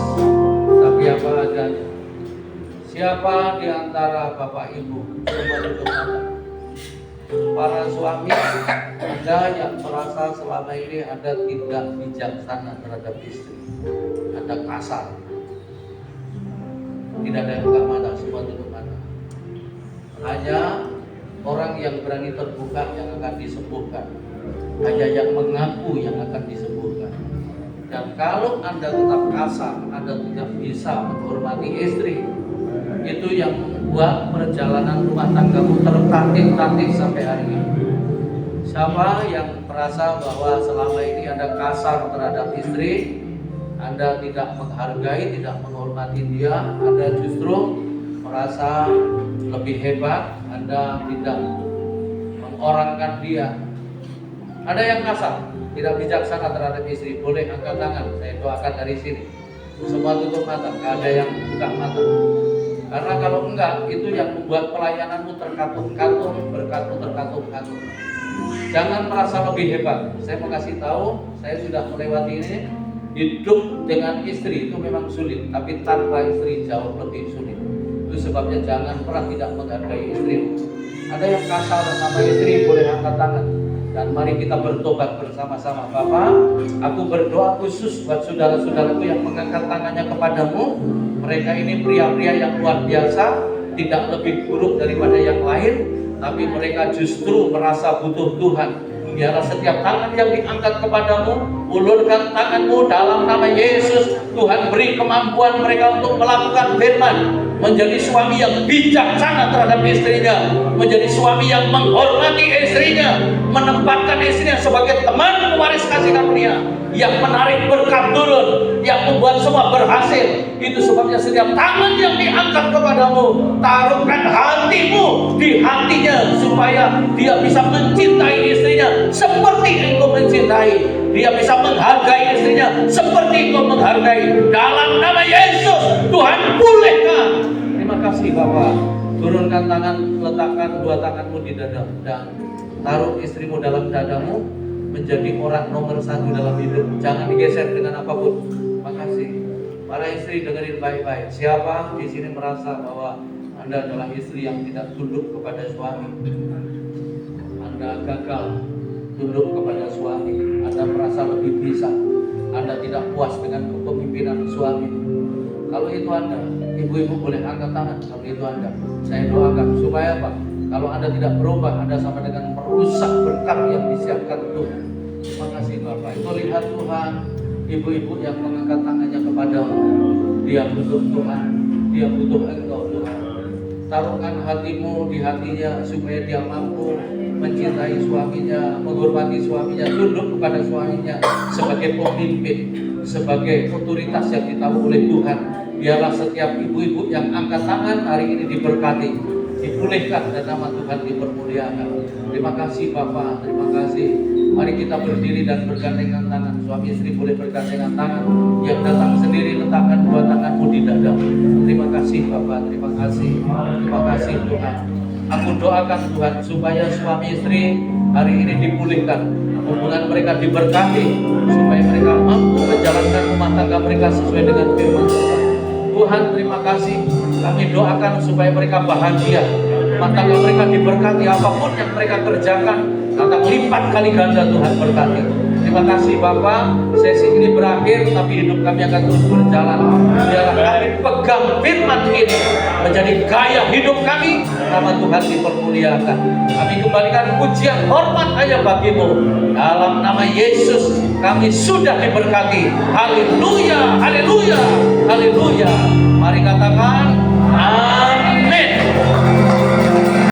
tapi apa adanya. Siapa di antara Bapak Ibu semua tutup mata? Para suami, Anda yang merasa selama ini Anda tidak bijaksana terhadap istri, Anda kasar. Tidak ada yang buka mata, semua tutup mata. Hanya orang yang berani terbuka yang akan disembuhkan. Hanya yang mengaku yang akan disembuhkan. Dan kalau Anda tetap kasar, Anda tidak bisa menghormati istri, itu yang membuat perjalanan rumah tanggamu tertatih-tatih sampai hari ini. Siapa yang merasa bahwa selama ini Anda kasar terhadap istri, Anda tidak menghargai, tidak menghormati dia, Anda justru merasa lebih hebat, Anda tidak mengorangkan dia. Ada yang kasar, tidak bijaksana terhadap istri, boleh angkat tangan, saya doakan dari sini. Semua tutup mata, nggak ada yang buka mata. Karena kalau enggak, itu yang membuat pelayananmu terkatung-katung, terkatung-katung. Jangan merasa lebih hebat. Saya mau kasih tahu, saya sudah melewati ini. Hidup dengan istri itu memang sulit, tapi tanpa istri jauh lebih sulit. Itu sebabnya jangan pernah tidak menghargai istri. Ada yang kasar sama istri, boleh angkat tangan. Dan mari kita bertobat bersama-sama. Bapak, aku berdoa khusus buat saudara-saudaraku yang mengangkat tangannya kepadamu. Mereka ini pria-pria yang luar biasa, tidak lebih buruk daripada yang lain, tapi mereka justru merasa butuh Tuhan. Biarlah setiap tangan yang diangkat kepadamu, ulurkan tanganmu dalam nama Yesus. Tuhan beri kemampuan mereka untuk melakukan firman. menjadi suami yang bijaksana terhadap istrinya, menjadi suami yang menghormati istrinya, menempatkan istrinya sebagai teman pewaris kasih karunia, yang menarik berkat turun, yang membuat semua berhasil. Itu sebabnya setiap tangan yang diangkat kepadamu, taruhkan hatimu di hatinya, supaya dia bisa mencintai istrinya seperti engkau mencintai. Dia bisa menghargai istrinya seperti engkau menghargai. Dalam nama Yesus, Tuhan pulihkan. Terima kasih Bapak. Turunkan tangan, letakkan dua tanganmu di dada dan taruh istrimu dalam dadamu, menjadi orang nomor satu dalam hidup. Jangan digeser dengan apapun. Terima kasih. Para istri dengerin baik-baik. Siapa di sini merasa bahwa Anda adalah istri yang tidak tunduk kepada suami? Anda gagal tunduk kepada suami, Anda merasa lebih bisa, Anda tidak puas dengan kepemimpinan suami. Kalau itu Anda, ibu-ibu boleh angkat tangan. Kalau itu Anda, saya doakan supaya apa? Kalau Anda tidak berubah, Anda sama dengan merusak berkat yang disiapkan Tuhan. Terima kasih Bapak. Itu lihat Tuhan, ibu-ibu yang mengangkat tangannya kepadamu, dia butuh Tuhan, dia butuh Engkau Tuhan. Taruhkan hatimu di hatinya supaya dia mampu mencintai suaminya, menghormati suaminya, tunduk kepada suaminya sebagai pemimpin, sebagai otoritas yang ditaruh oleh Tuhan. Biarlah setiap ibu-ibu yang angkat tangan hari ini diberkati, dipulihkan, dan nama Tuhan dipermuliakan. Terima kasih Bapak, terima kasih. Mari kita berdiri dan bergandengan tangan. Suami istri boleh bergandengan tangan. Yang datang sendiri, letakkan dua tanganmu di dadamu. Terima kasih Bapak, terima kasih. Terima kasih Tuhan. Aku doakan Tuhan supaya suami istri hari ini dipulihkan, hubungan mereka diberkati, supaya mereka mampu menjalankan rumah tangga mereka sesuai dengan firman Tuhan. Tuhan terima kasih, kami doakan supaya mereka bahagia, rumah tangga mereka diberkati, apapun yang mereka kerjakan akan lipat kali ganda Tuhan berkati. Terima kasih Bapak, sesi ini berakhir tapi hidup kami akan terus berjalan. Biarlah kami pegang firman ini menjadi gaya hidup kami, nama Tuhan dipermuliakan. Kami kembalikan pujian hormat hanya bagimu. Dalam nama Yesus kami sudah diberkati. Haleluya, haleluya, haleluya. Mari katakan amin.